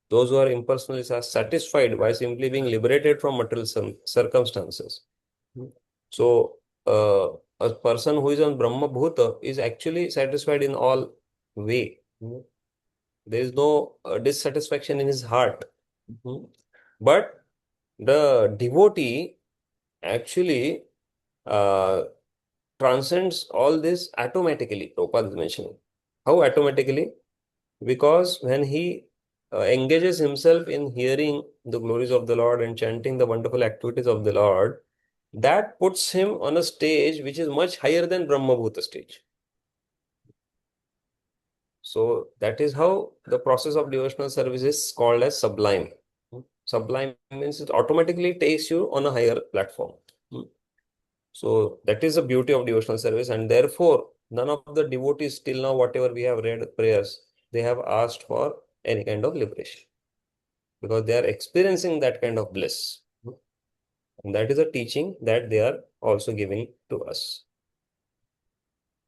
Those who are impersonalists are satisfied by simply being liberated from material circumstances. So a person who is on Brahma Bhuta is actually satisfied in all way. There is no dissatisfaction in his heart. But the devotee actually transcends all this automatically. Prabhupada is mentioning. How automatically? Because when he engages himself in hearing the glories of the Lord and chanting the wonderful activities of the Lord, that puts him on a stage which is much higher than Brahma Bhuta stage. So that is how the process of devotional service is called as sublime. Sublime means it automatically takes you on a higher platform. So that is the beauty of devotional service, and therefore none of the devotees till now, whatever we have read prayers, they have asked for any kind of liberation because they are experiencing that kind of bliss. And that is a teaching that they are also giving to us.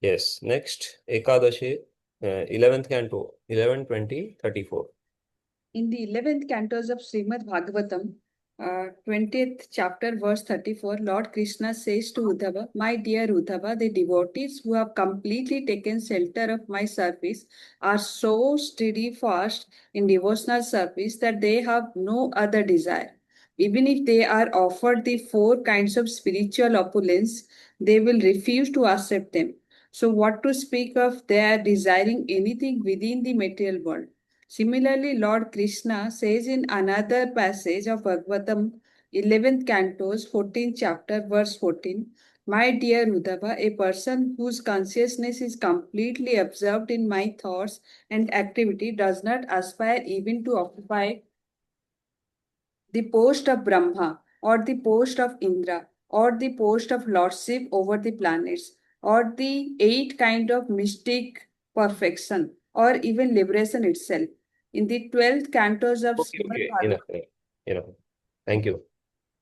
Yes, next, Ekadashi, 11th canto, 11, 20, 34. In the 11th cantos of Srimad Bhagavatam, 20th chapter, verse 34, Lord Krishna says to Uddhava, "My dear Uddhava, the devotees who have completely taken shelter of my service are so steadfast in devotional service that they have no other desire. Even if they are offered the 4 kinds of spiritual opulence, they will refuse to accept them. So, what to speak of their desiring anything within the material world?" Similarly, Lord Krishna says in another passage of Bhagavatam, 11th cantos, 14th chapter, verse 14, "My dear Uddhava, a person whose consciousness is completely absorbed in my thoughts and activity does not aspire even to occupy the post of Brahma, or the post of Indra, or the post of lordship over the planets, or the 8 kind of mystic perfection, or even liberation itself. In the 12th cantos of Okay, Srimad okay, Bhagavatam, enough. Thank you.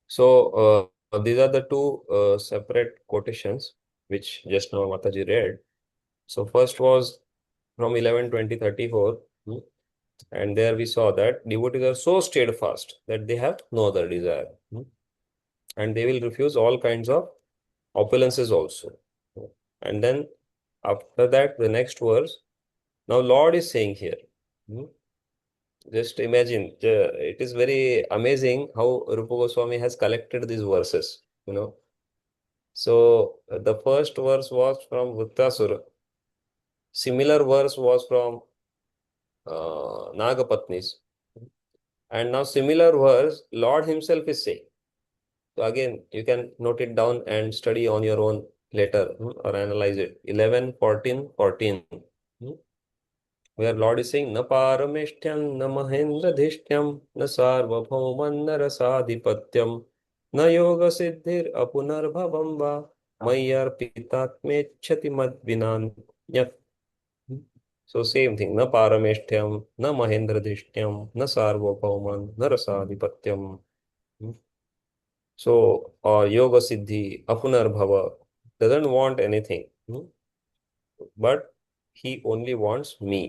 So these are the two separate quotations which just now Mataji read. So first was from 11:20:34, and there we saw that devotees are so steadfast that they have no other desire, and they will refuse all kinds of opulences also. And then after that, the next verse, now Lord is saying here. Just imagine, it is very amazing how Rupa Goswami has collected these verses, So the first verse was from Vrittasura. Similar verse was from Nagapatnis. And now similar verse, Lord himself is saying. So again, you can note it down and study on your own later, or analyze it. 11, 14, 14. Where Lord is saying, "Na parameshtyam, na mahendra dhishyam, na sarvabhauman, na rasadhipatyam, na yoga siddhir apunarbhavam va, mayyar pitatmechati madvinan." So same thing, na parameshtyam, na mahendra dhishyam, na sarvabhauman, na rasadhipatyam. So yoga siddhi, apunarbhava, doesn't want anything, but he only wants me.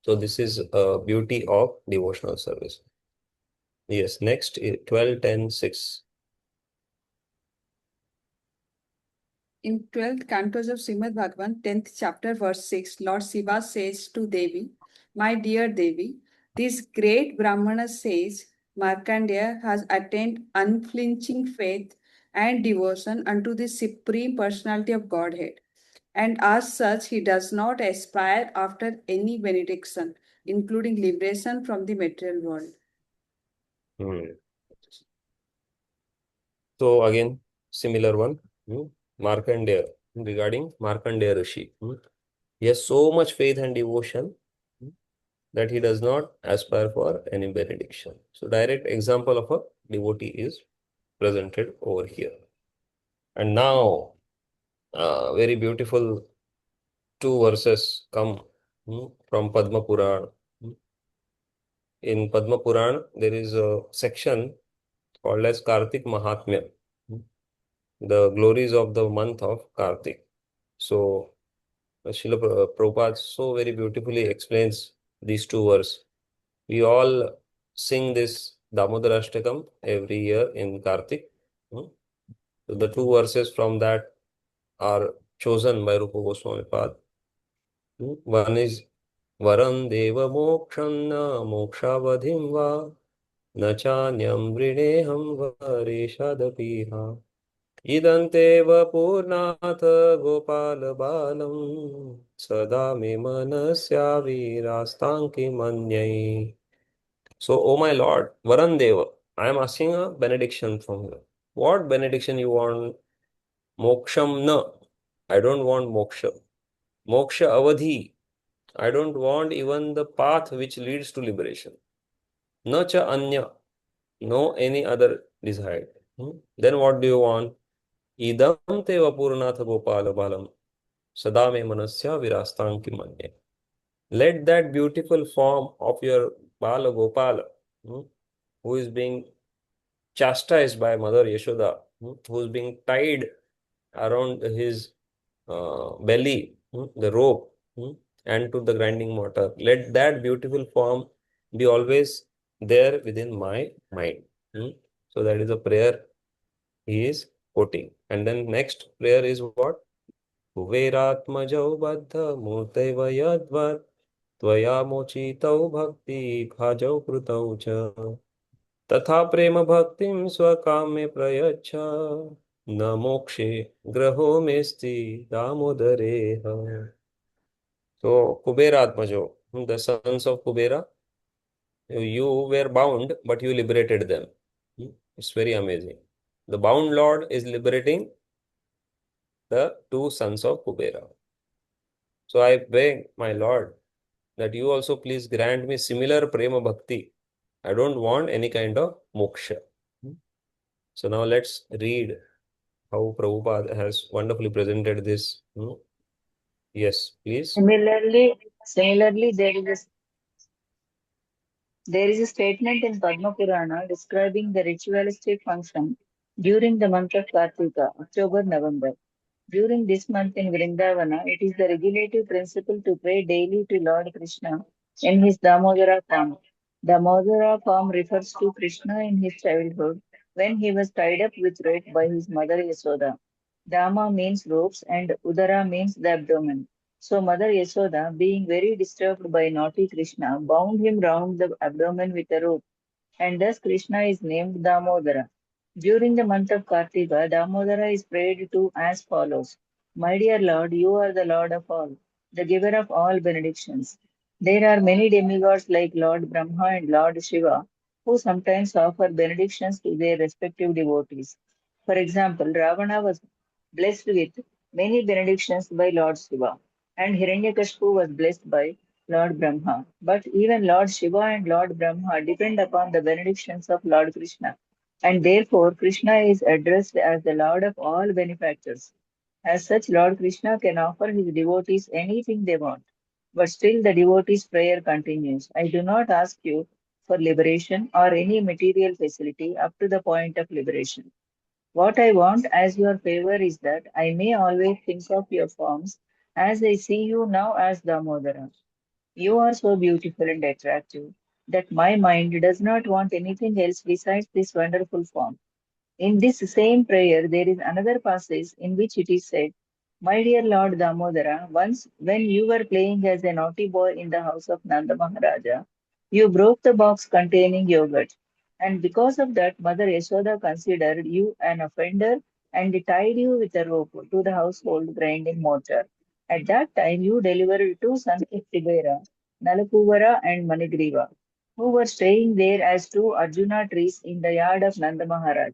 So this is a beauty of devotional service. Yes, next 12:10:6. in 12th cantos of Srimad Bhagavatam, 10th chapter, verse 6, Lord Shiva says to Devi, "My dear Devi, this great Brahmana says, Markandeya has attained unflinching faith and devotion unto the Supreme Personality of Godhead. And as such, he does not aspire after any benediction, including liberation from the material world." So again, similar one, Markandeya, regarding Markandeya Rishi. He has so much faith and devotion that he does not aspire for any benediction. So direct example of a devotee is presented over here. And now, very beautiful 2 verses come from Padma Purana. In Padma Purana, there is a section called as Kartik Mahatmya, the glories of the month of Kartik. So, Srila Prabhupada so very beautifully explains these 2 verses. We all sing this Damodar Ashtakam every year in Kartik. So the 2 verses from that are chosen by Rupa Goswami Pad. One is Varam Deva Mokshanna Mokshavadhim Va Nachanyam Vrineham Vareshadapiha Idanteva Purnatha Gopala Balam Sada Me Manasya Virastanki Manyai. So, oh my Lord, Varandeva, I am asking a benediction from you. What benediction you want? Moksham na. I don't want moksha. Moksha avadhi. I don't want even the path which leads to liberation. Na cha anya. No any other desire. Then what do you want? Idam te vapurnatha gopala balam. Sadame manasya virastanki manye. Let that beautiful form of your Bala Gopala, who is being chastised by Mother Yashoda, who is being tied around his belly, the rope, and to the grinding mortar. Let that beautiful form be always there within my mind. So that is a prayer he is quoting. And then next prayer is what? Kuveratmajau baddha murtaiva yadvat tvaya mochitau bhakti bhajau krutau cha तथा प्रेम भक्तिं स्वकामे प्रयच्छ न मोक्षे ग्रहो मेस्ति दामोदरेह. So Kuberatmajo, the sons of Kubera, you were bound, but you liberated them. It's very amazing. The bound Lord is liberating the two sons of Kubera. So I beg my Lord that you also please grant me similar prema bhakti. I don't want any kind of moksha. So now let's read how Prabhupada has wonderfully presented this. Yes, please. Similarly, there is a statement in Padma Purana describing the ritualistic function during the month of Kartika, October-November. During this month in Vrindavana, it is the regulative principle to pray daily to Lord Krishna in his Damodara form. Damodara form refers to Krishna in his childhood when he was tied up with rope by his mother Yasoda. Dama means ropes and Udara means the abdomen. So Mother Yasoda, being very disturbed by naughty Krishna, bound him round the abdomen with a rope, and thus Krishna is named Damodara. During the month of Kartika, Damodara is prayed to as follows. My dear Lord, you are the Lord of all, the giver of all benedictions. There are many demigods like Lord Brahma and Lord Shiva who sometimes offer benedictions to their respective devotees. For example, Ravana was blessed with many benedictions by Lord Shiva, and Hiranyakashipu was blessed by Lord Brahma. But even Lord Shiva and Lord Brahma depend upon the benedictions of Lord Krishna, and therefore Krishna is addressed as the Lord of all benefactors. As such, Lord Krishna can offer his devotees anything they want. But still, the devotee's prayer continues. I do not ask you for liberation or any material facility up to the point of liberation. What I want as your favor is that I may always think of your forms as I see you now as Damodara. You are so beautiful and attractive that my mind does not want anything else besides this wonderful form. In this same prayer, there is another passage in which it is said, My dear Lord Damodara, once when you were playing as a naughty boy in the house of Nanda Maharaja, you broke the box containing yogurt. And because of that, Mother Yashoda considered you an offender and tied you with a rope to the household grinding mortar. At that time, you delivered two sons of Tigera, Nalapuvara and Manigriva, who were staying there as two Arjuna trees in the yard of Nanda Maharaj.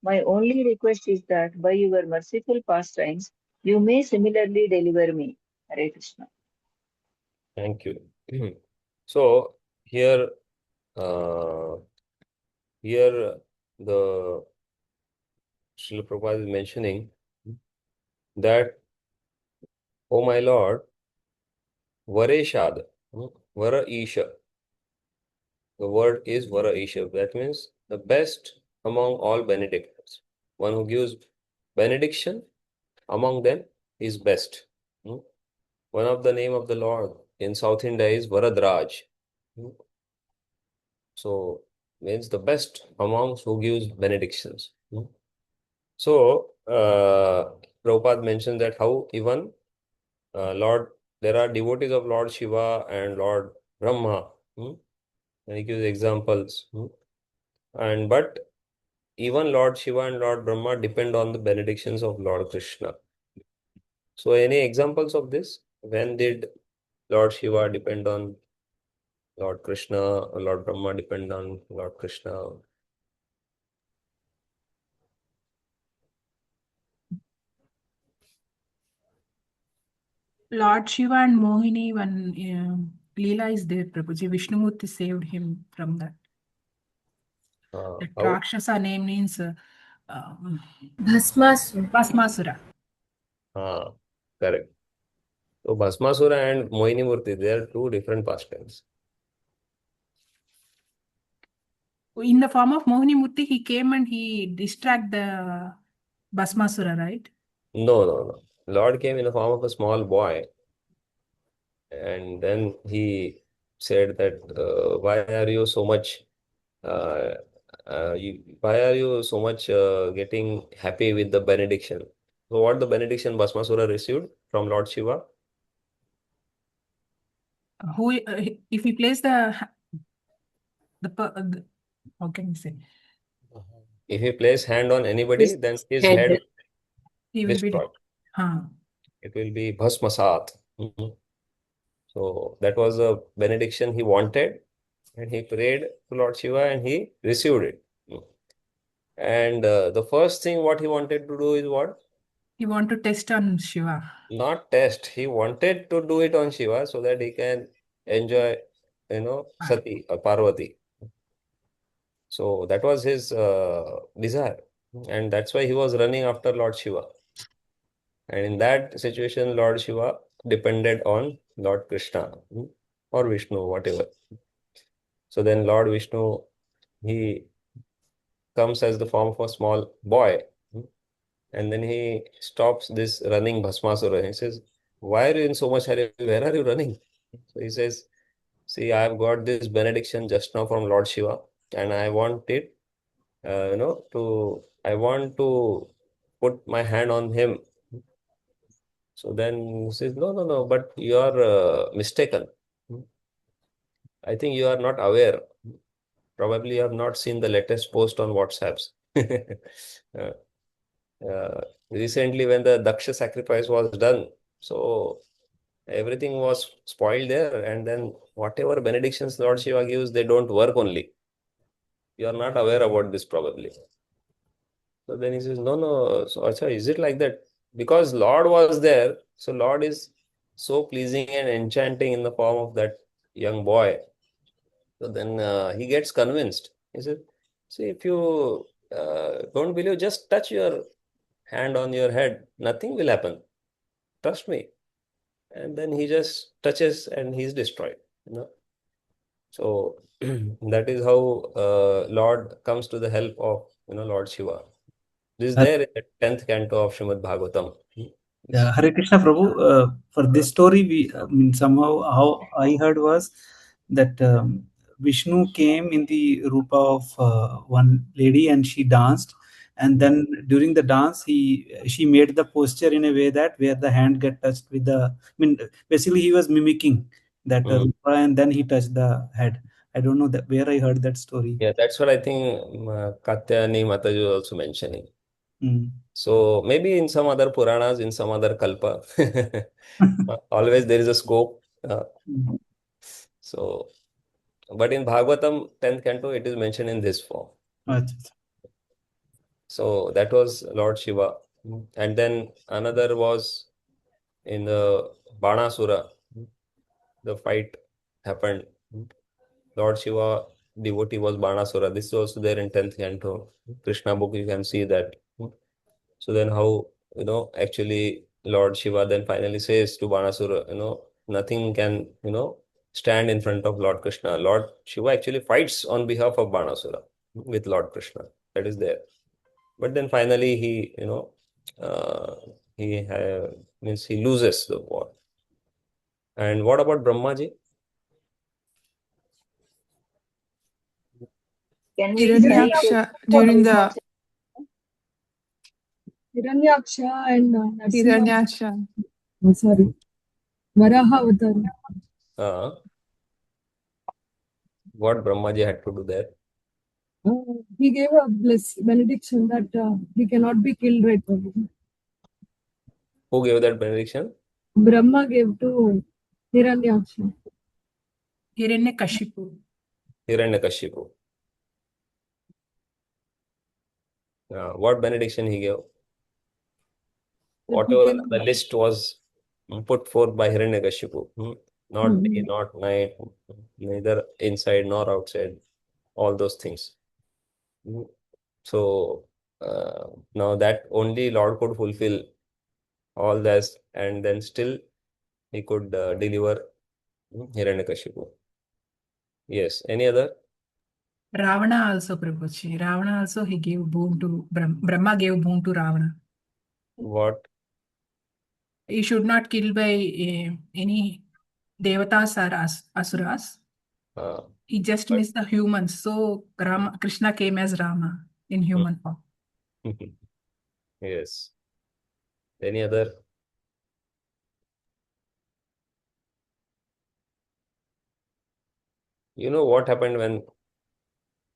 My only request is that by your merciful pastimes, you may similarly deliver me. Hare Krishna. Thank you. So here, uh, here the Srila Prabhupada is mentioning that, oh my Lord, Vareshad, Vara Isha. The word is Vara Isha. That means the best among all benedictors. One who gives benediction among them is best. One of the name of the Lord in South India is Varadraj. So means the best amongst who gives benedictions. So Prabhupada mentioned that how even there are devotees of Lord Shiva and Lord Brahma. And he gives examples. But even Lord Shiva and Lord Brahma depend on the benedictions of Lord Krishna. So any examples of this? When did Lord Shiva depend on Lord Krishna or Lord Brahma depend on Lord Krishna? Lord Shiva and Mohini, when Leela is there, Prabhuji, Vishnumurti saved him from that. The Rakshasa name means Bhasmasura. Correct. So Bhasmasura and Mohini Murti, they are two different pastimes. In the form of Mohini Murti, he came and he distracted the Bhasmasura, right? No. Lord came in the form of a small boy And then he said that, why are you so much getting happy with the benediction? So what the benediction Bhasmasura received from Lord Shiva? Who, if we place the how can we say? If he place hand on anybody, His then his head. head He will be destroyed. huh. It will be Bhasmasat. So that was a benediction he wanted, and he prayed to Lord Shiva and he received it. And the first thing what he wanted to do is what? He want to test on Shiva. Not test. He wanted to do it on Shiva so that he can enjoy, Sati or Parvati. So that was his desire. And that's why he was running after Lord Shiva. And in that situation, Lord Shiva depended on Lord Krishna or Vishnu, whatever. So then Lord Vishnu, he comes as the form of a small boy. And then he stops this running Bhasmasura. He says, why are you in so much hurry? Where are you running? So he says, see, I have got this benediction just now from Lord Shiva, and I want it, I want to put my hand on him. So then he says, no, but you are mistaken. I think you are not aware. Probably you have not seen the latest post on WhatsApps. Recently, when the Daksha sacrifice was done, so everything was spoiled there, and then whatever benedictions Lord Shiva gives, they don't work only. You are not aware about this probably. So then he says, no. So Acha, is it like that? Because Lord was there, so Lord is so pleasing and enchanting in the form of that young boy. So then he gets convinced. He said, see, if you don't believe, just touch your hand on your head. Nothing will happen. Trust me. And then he just touches and he's destroyed. So that is how Lord comes to the help of Lord Shiva. This is there in the 10th canto of Srimad Bhagavatam. Yeah, Hare Krishna Prabhu. For this story, somehow how I heard was that Vishnu came in the rupa of one lady and she danced, and then during the dance she made the posture in a way that where the hand get touched with the. Basically he was mimicking that rupa, and then he touched the head. I don't know that where I heard that story. Yeah, that's what I think Katyayani Mataji was also mentioning. So maybe in some other Puranas, in some other Kalpa, always there is a scope. So, but in Bhagavatam 10th canto, it is mentioned in this form. So that was Lord Shiva. And then another was in the Banasura. The fight happened. Lord Shiva devotee was Banasura. This is also there in 10th canto. Krishna book, you can see that. So then how, actually Lord Shiva then finally says to Banasura, nothing can, stand in front of Lord Krishna. Lord Shiva actually fights on behalf of Banasura with Lord Krishna. That is there. But then finally he, he loses the war. And what about Brahmaji? Can we cite During the Hiranyaksha and Hiranyaksha. sorry, Varaha Avatar. What Brahmaji had to do there? He gave a benediction that he cannot be killed right away. Who gave that benediction? Brahma gave to Hiranyaksha. Hiranyakashipu. Hiranyakashipu. What benediction he gave? Whatever the list was put forth by Hiranyakashipu. Not day, not night, neither inside nor outside. All those things. So now that only Lord could fulfill all this, and then still he could deliver Hiranyakashipu. Yes. Any other? Ravana also, Prabhuji. Ravana also, he gave boon to Brahma gave boon to Ravana. What? He should not kill by any Devatas are asuras. He just missed the humans. So Krishna came as Rama in human form. Yes. Any other? You know what happened when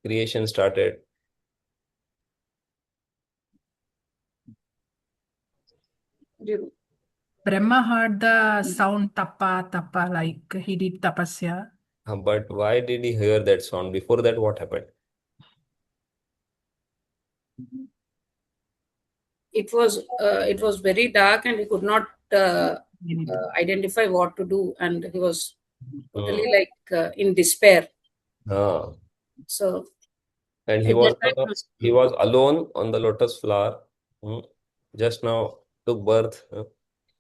creation started? Brahma heard the sound tappa, tappa, like he did tapasya. But why did he hear that sound? Before that, what happened? It was very dark and he could not identify what to do, and he was totally like in despair. So and he was alone on the lotus flower. Just now took birth.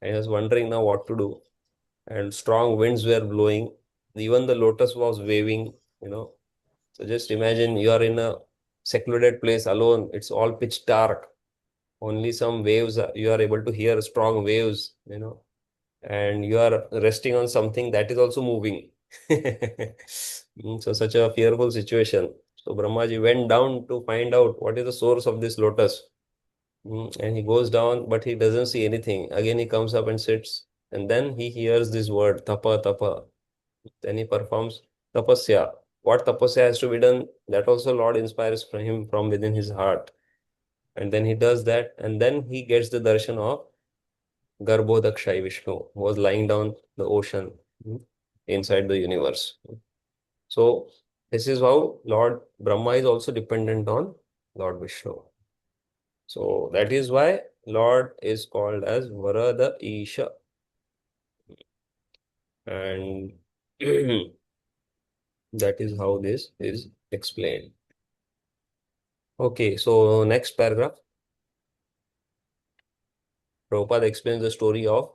I was wondering now what to do. And strong winds were blowing. Even the lotus was waving, So just imagine you are in a secluded place alone. It's all pitch dark. Only some waves, you are able to hear strong waves, and you are resting on something that is also moving. So such a fearful situation. So Brahmaji went down to find out what is the source of this lotus. And he goes down, but he doesn't see anything. Again, he comes up and sits, and then he hears this word, tapa, tapa. Then he performs tapasya. What tapasya has to be done, that also Lord inspires from him from within his heart. And then he does that, and then he gets the darshan of Garbhodakshai Vishnu, who was lying down the ocean inside the universe. So this is how Lord Brahma is also dependent on Lord Vishnu. So that is why Lord is called as Varada Isha. And that is how this is explained. Okay, so next paragraph. Prabhupada explains the story of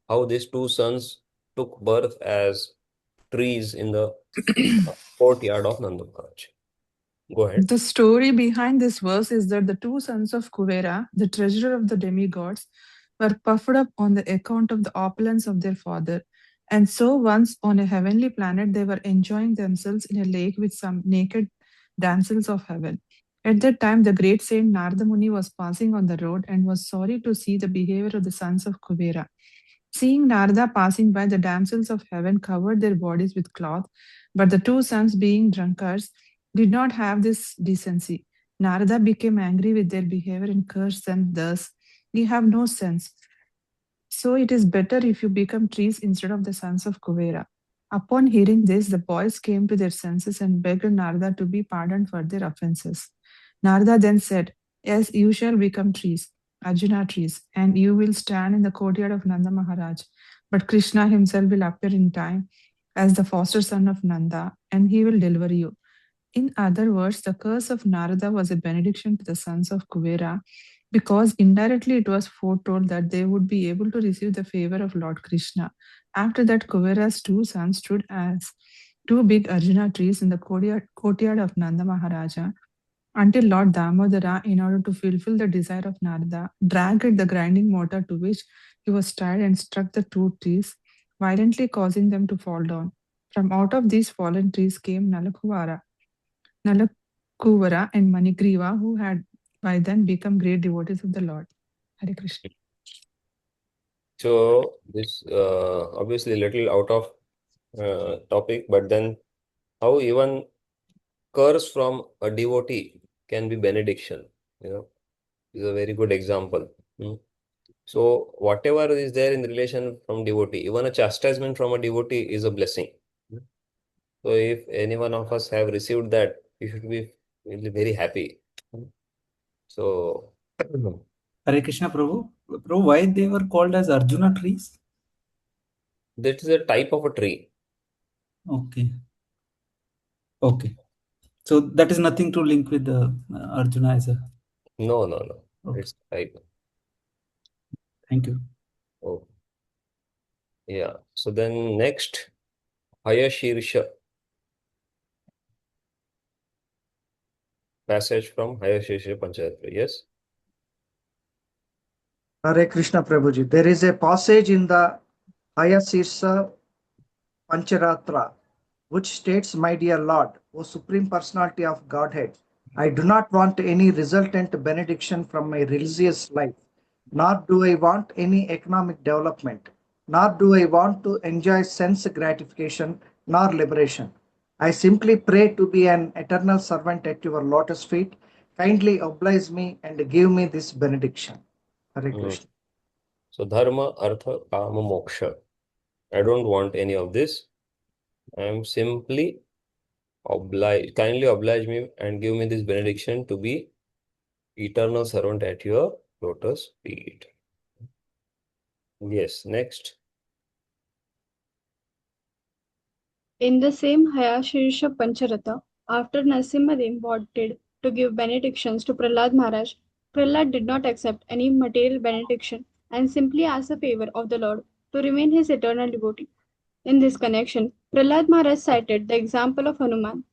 how these two sons took birth as trees in the courtyard of Nanda Maharaj. Go ahead. The story behind this verse is that the two sons of Kuvera, the treasurer of the demigods, were puffed up on the account of the opulence of their father. And so once on a heavenly planet, they were enjoying themselves in a lake with some naked damsels of heaven. At that time, the great saint Narada Muni was passing on the road and was sorry to see the behavior of the sons of Kuvera. Seeing Narada passing by, the damsels of heaven covered their bodies with cloth, but the two sons, being drunkards, did not have this decency. Narada became angry with their behavior and cursed them thus, "You have no sense. So it is better if you become trees instead of the sons of Kuvera." Upon hearing this, the boys came to their senses and begged Narada to be pardoned for their offenses. Narada then said, "Yes, you shall become trees, Arjuna trees, and you will stand in the courtyard of Nanda Maharaj. But Krishna himself will appear in time as the foster son of Nanda, and he will deliver you." In other words, the curse of Narada was a benediction to the sons of Kuvera, because indirectly it was foretold that they would be able to receive the favor of Lord Krishna. After that, Kuvera's two sons stood as two big Arjuna trees in the courtyard of Nanda Maharaja until Lord Damodara, in order to fulfill the desire of Narada, dragged the grinding mortar to which he was tied and struck the two trees, violently causing them to fall down. From out of these fallen trees came Nalakuvara and Manigriva, who had by then become great devotees of the Lord. Hare Krishna. So this obviously a little out of topic, but then how even curse from a devotee can be benediction, is a very good example. So whatever is there in relation from devotee, even a chastisement from a devotee is a blessing. So if any one of us have received that, we should be really very happy. So Hare Krishna Prabhu. Prabhu, why they were called as Arjuna trees? that is a type of a tree. Okay. Okay. So that is nothing to link with the Arjuna as a... No. Okay. It's type. Thank you. Oh. Yeah. So then next, Hayashirsha. Passage from Hayashirsha Panchayatra. Yes. Hare Krishna Prabhuji. There is a passage in the Hayashirsha Pancharatra, which states, My dear Lord, O Supreme Personality of Godhead, I do not want any resultant benediction from my religious life, nor do I want any economic development, nor do I want to enjoy sense gratification nor liberation. I simply pray to be an eternal servant at your lotus feet. Kindly oblige me and give me this benediction. Hare Krishna. So dharma, artha, kama, moksha. I don't want any of this. I am simply kindly oblige me and give me this benediction to be eternal servant at your lotus feet. Yes, next. In the same Hayashirsha Pancharata, after Narasimhadev wanted to give benedictions to Prahlad Maharaj, Prahlad did not accept any material benediction and simply asked the favor of the Lord to remain his eternal devotee. In this connection, Prahlad Maharaj cited the example of Hanuman,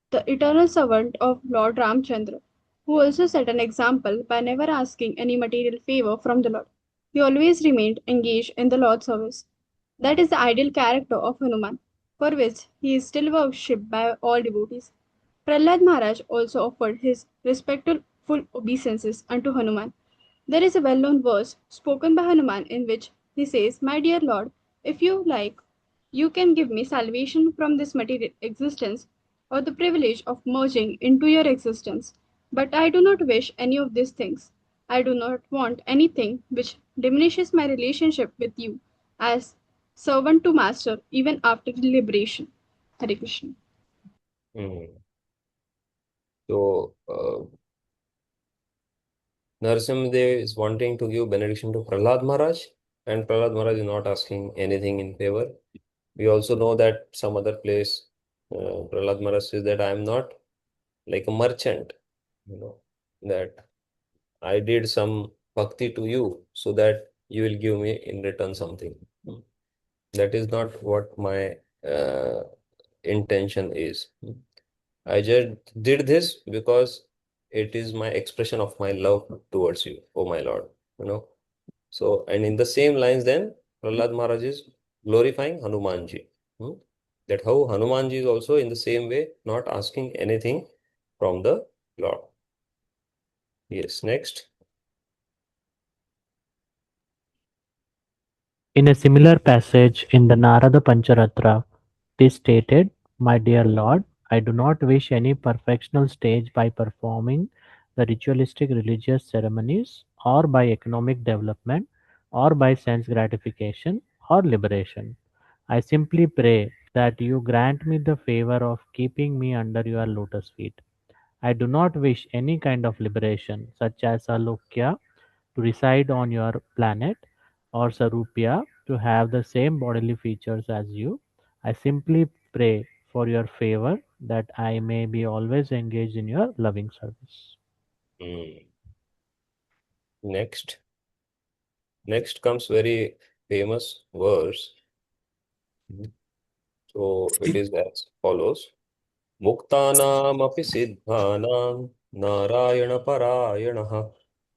the eternal servant of Lord Ramchandra, who also set an example by never asking any material favor from the Lord. He always remained engaged in the Lord's service. That is the ideal character of Hanuman, for which he is still worshipped by all devotees. Prahlad Maharaj also offered his respectful obeisances unto Hanuman. There is a well known verse spoken by Hanuman in which he says, My dear Lord, if you like, you can give me salvation from this material existence or the privilege of merging into your existence. But I do not wish any of these things. I do not want anything which diminishes my relationship with you as servant to master even after liberation. Hare Krishna. So, Narasimhadev is wanting to give benediction to Prahlad Maharaj, and Prahlad Maharaj is not asking anything in favor. We also know that some other place, Prahlad Maharaj says that I am not like a merchant, that I did some bhakti to you so that you will give me in return something. That is not what my intention is. I just did this because it is my expression of my love towards you, oh my Lord. So, and in the same lines, then Prahlad Maharaj is glorifying Hanumanji. That how Hanumanji is also in the same way not asking anything from the Lord. Yes, next. In a similar passage in the Narada Pancharatra, it is stated, My dear Lord, I do not wish any perfectional stage by performing the ritualistic religious ceremonies or by economic development or by sense gratification or liberation. I simply pray that you grant me the favor of keeping me under your lotus feet. I do not wish any kind of liberation, such as alokya, to reside on your planet, or sarupya, to have the same bodily features as you. I simply pray for your favor that I may be always engaged in your loving service. Next. Next comes very famous verse. So it is as follows. Muktanam api siddhanam narayana parayanaha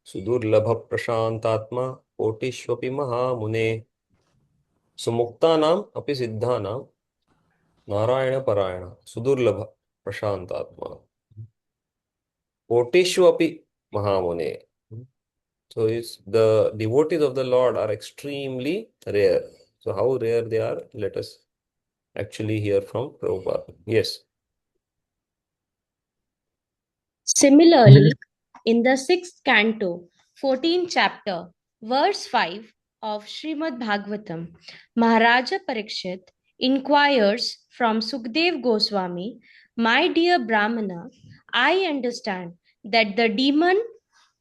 sudurlabha prashantatma kotishvapi mahamune. So muktanam api siddhanam narayana parayana sudurlabha prashantatma kotishvapi mahamune. So it's the devotees of the Lord are extremely rare. So how rare they are, let us actually hear from Prabhupada. Yes. Similarly, in the 6th canto, 14th chapter, verse 5 of Srimad Bhagavatam, Maharaja Parikshit inquires from Sukdev Goswami, My dear Brahmana, I understand that the demon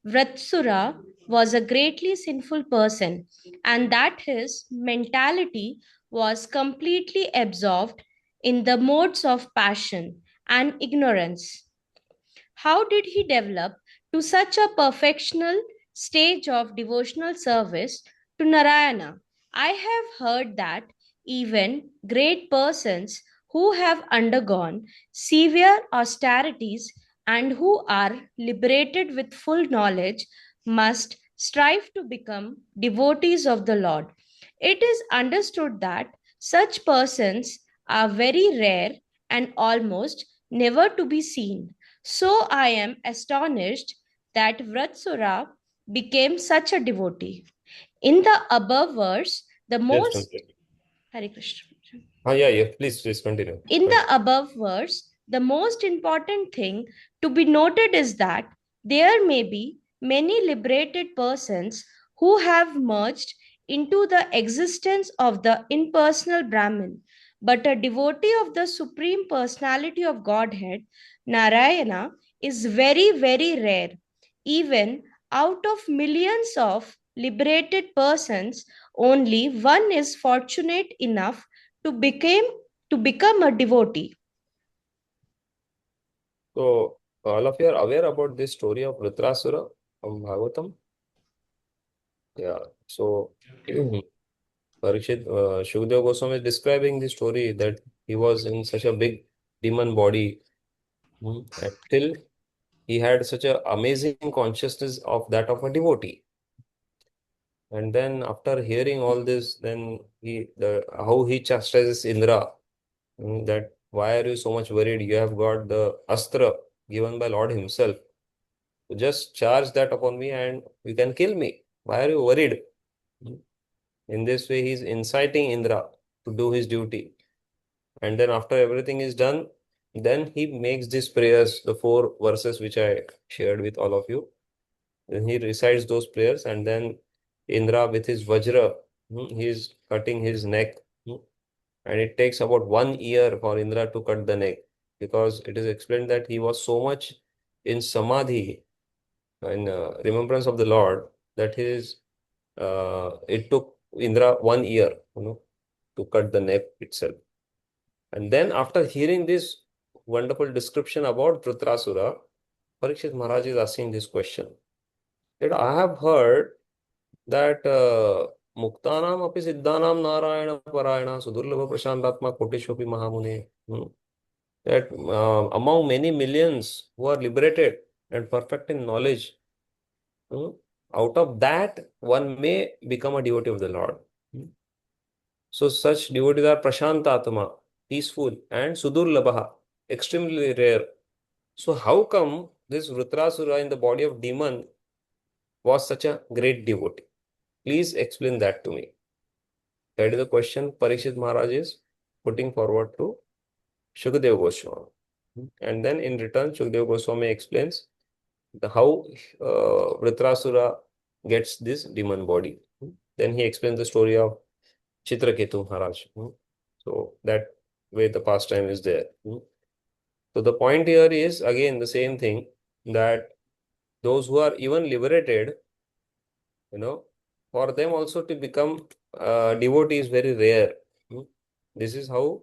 Vratsura was a greatly sinful person and that his mentality was completely absorbed in the modes of passion and ignorance. How did he develop to such a perfectional stage of devotional service to Narayana? I have heard that even great persons who have undergone severe austerities and who are liberated with full knowledge must strive to become devotees of the Lord. It is understood that such persons are very rare and almost never to be seen. So I am astonished that Vratsura became such a devotee. In the above verse, the Just a most minute. Hare Krishna. Yeah. Please continue. In the above verse, the most important thing to be noted is that there may be many liberated persons who have merged into the existence of the impersonal Brahman, but a devotee of the Supreme Personality of Godhead, Narayana, is very, very rare. Even out of millions of liberated persons, only one is fortunate enough to become a devotee. So, all of you are aware about this story of Vritrasura from Bhagavatam? Yeah. So, Parikshit, Shukadeva Goswami is describing the story that he was in such a big demon body till he had such an amazing consciousness of that of a devotee. And then after hearing all this, then how he chastises Indra, that why are you so much worried? You have got the astra given by Lord himself. So just charge that upon me and you can kill me. Why are you worried? In this way, he is inciting Indra to do his duty. And then after everything is done, then he makes these prayers, the 4 verses which I shared with all of you. Then he recites those prayers, and then Indra with his Vajra, he is cutting his neck. And it takes about 1 year for Indra to cut the neck, because it is explained that he was so much in samadhi, in remembrance of the Lord, that it took Indra 1 year, to cut the neck itself. And then after hearing this wonderful description about Vritrasura, Parikshit Maharaj is asking this question, that I have heard that Muktanam api siddhanam narayana parayana sudurlabha prashantatma koteshopi mahamune, that among many millions who are liberated and perfect in knowledge, out of that one may become a devotee of the Lord. So such devotees are prashantatma, peaceful, and sudurlabha, extremely rare. So how come this Vritrasura in the body of demon was such a great devotee? Please explain that to me. That is the question Parikshit Maharaj is putting forward to Shukadeva Goswami. And then in return, Shukadeva Goswami explains how Vritrasura gets this demon body. Then he explains the story of Chitraketu Maharaj. So that way the pastime is there. So the point here is again the same thing, that those who are even liberated, for them also to become devotee is very rare. This is how,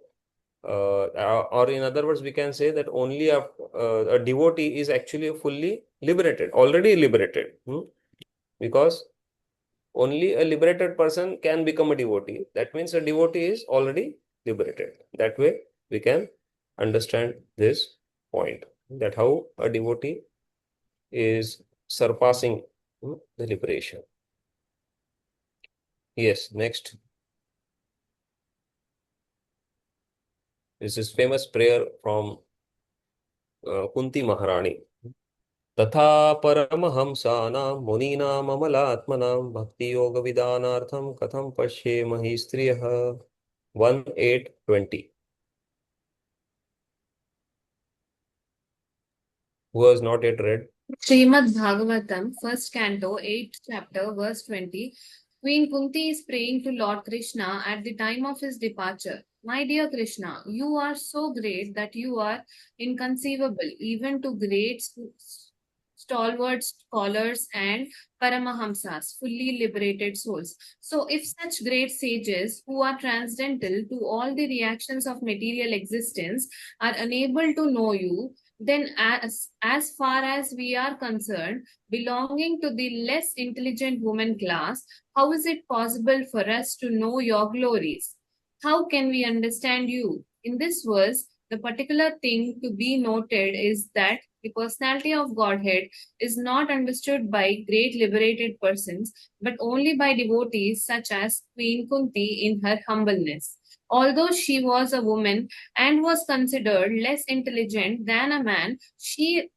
or in other words, we can say that only a devotee is actually fully liberated, already liberated. Because only a liberated person can become a devotee. That means a devotee is already liberated. That way we can understand this point, that how a devotee is surpassing the liberation. Yes, next. This is famous prayer from Kunti Maharani. तथा परमहंसानां मुनीनां अमलात्मनां भक्तियोगविधानार्थं कथं पश्येमहि स्त्रियः. 1:8:20. Who has not yet read? Srimad Bhagavatam, 1st Canto, 8th chapter, verse 20. Queen Kunti is praying to Lord Krishna at the time of his departure. My dear Krishna, you are so great that you are inconceivable even to great stalwart scholars and paramahamsas, fully liberated souls. So, if such great sages who are transcendental to all the reactions of material existence are unable to know you, then as far as we are concerned, belonging to the less intelligent woman class, how is it possible for us to know your glories? How can we understand you? In this verse, the particular thing to be noted is that the personality of Godhead is not understood by great liberated persons, but only by devotees such as Queen Kunti in her humbleness. Although she was a woman and was considered less intelligent than a man, she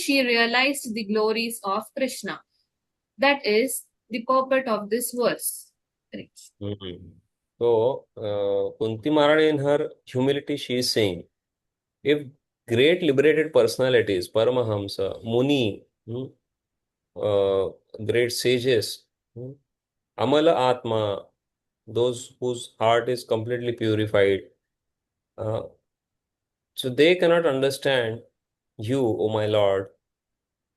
realized the glories of Krishna. That is the purport of this verse. So, Kunti Maharani, in her humility, she is saying, if great liberated personalities, Paramahamsa, Muni, great sages, Amala Atma, those whose heart is completely purified, so they cannot understand you, O my Lord,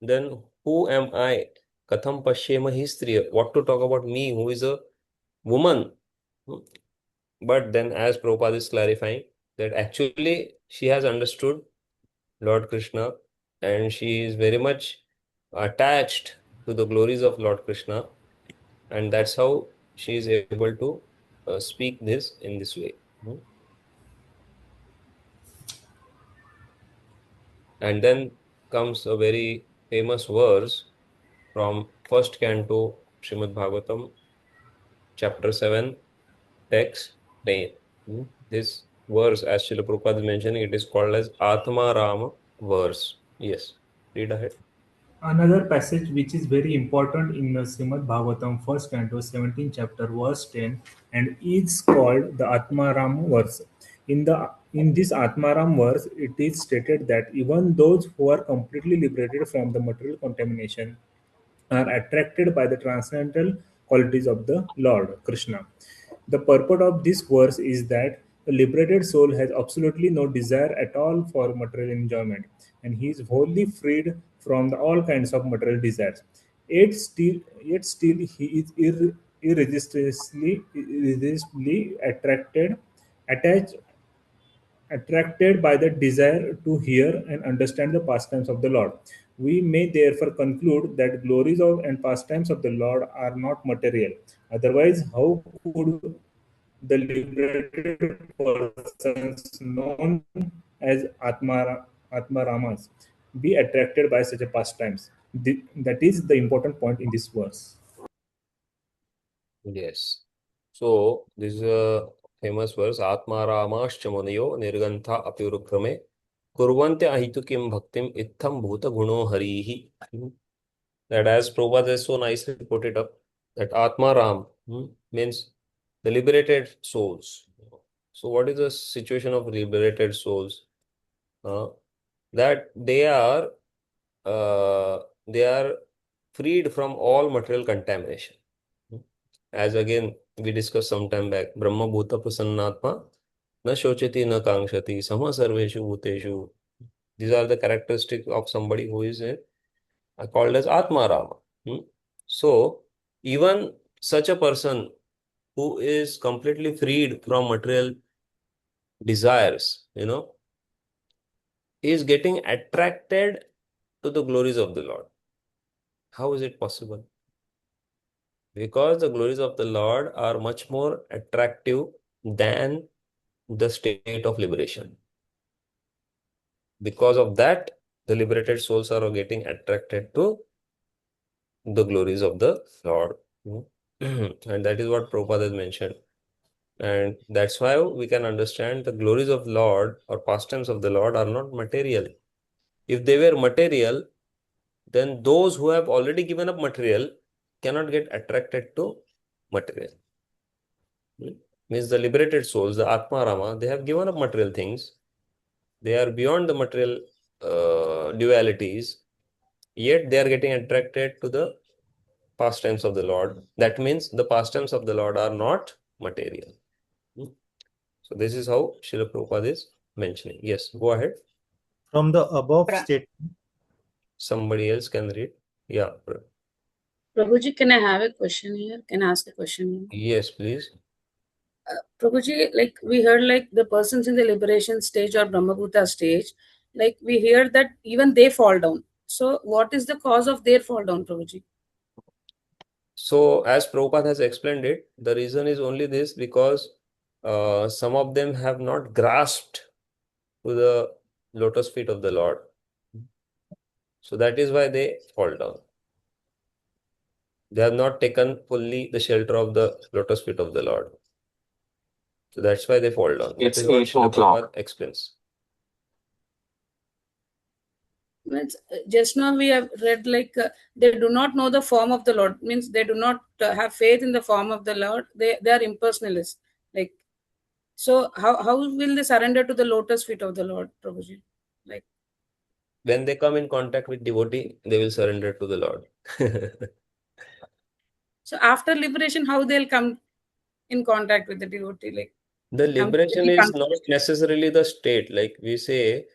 then who am I? Katham Pashyema Histriya. What to talk about me, who is a woman? But then, as Prabhupada is clarifying, that actually she has understood Lord Krishna and she is very much attached to the glories of Lord Krishna, and that's how she is able to speak this in this way. And then comes a very famous verse from first canto Srimad Bhagavatam, chapter 7, text 10. This verse, as Srila Prabhupada is mentioning, it is called as Atma Rama verse. Yes, read ahead. Another passage which is very important in the Srimad Bhagavatam, first canto, 17th chapter, verse 10, and is called the Atmaram verse. In this Atmaram verse, it is stated that even those who are completely liberated from the material contamination are attracted by the transcendental qualities of the Lord Krishna. The purport of this verse is that the liberated soul has absolutely no desire at all for material enjoyment, and he is wholly freed from all kinds of material desires. Yet still he is irresistibly attracted by the desire to hear and understand the pastimes of the Lord. We may therefore conclude that glories of and pastimes of the Lord are not material. Otherwise, how could the liberated persons known as Atmaramas be attracted by such a pastimes? That is the important point in this verse. Yes. So, this is a famous verse, Atma Ramascha Munayo Nirgantha Apyurukrame Kurvante Ahitukim Bhaktim Itham Bhuta Guno Harihi. That, as Prabhupada has so nicely put it up, that Atma Ram means the liberated souls. So, what is the situation of liberated souls? That they are freed from all material contamination. As again we discussed some time back, Brahma Bhuta Prasannatma na shochati na kangshati sama sarveshu bhuteshu. These are the characteristics of somebody who is called as Atma Rama. So even such a person who is completely freed from material desires, is getting attracted to the glories of the Lord. How is it possible? Because the glories of the Lord are much more attractive than the state of liberation. Because of that, the liberated souls are getting attracted to the glories of the Lord. And that is what Prabhupada has mentioned. And that's why we can understand the glories of the Lord or pastimes of the Lord are not material. If they were material, then those who have already given up material cannot get attracted to material. Means the liberated souls, the Atma Rama, they have given up material things. They are beyond the material dualities, yet they are getting attracted to the pastimes of the Lord. That means the pastimes of the Lord are not material. So this is how Srila Prabhupada is mentioning. Yes, go ahead. From the above statement, somebody else can read. Yeah. Prabhuji, can I have a question here? Can I ask a question here? Yes, please. Prabhuji, like we heard, like the persons in the liberation stage or Brahmabhuta stage, like we hear that even they fall down. So, what is the cause of their fall down, Prabhuji? So, as Prabhupada has explained it, the reason is only this, because some of them have not grasped to the lotus feet of the Lord. So that is why they fall down. They have not taken fully the shelter of the lotus feet of the Lord. So that's why they fall down. It's That is what 8 Srila o'clock. Prabhupada explains. Just now we have read like they do not know the form of the Lord, means they do not have faith in the form of the Lord. They are impersonalists. Like, so how will they surrender to the lotus feet of the Lord, Prabhuji? Like, when they come in contact with devotee, they will surrender to the Lord. so after liberation, how they'll come in contact with the devotee? Like, The liberation is not necessarily the state. Like we say,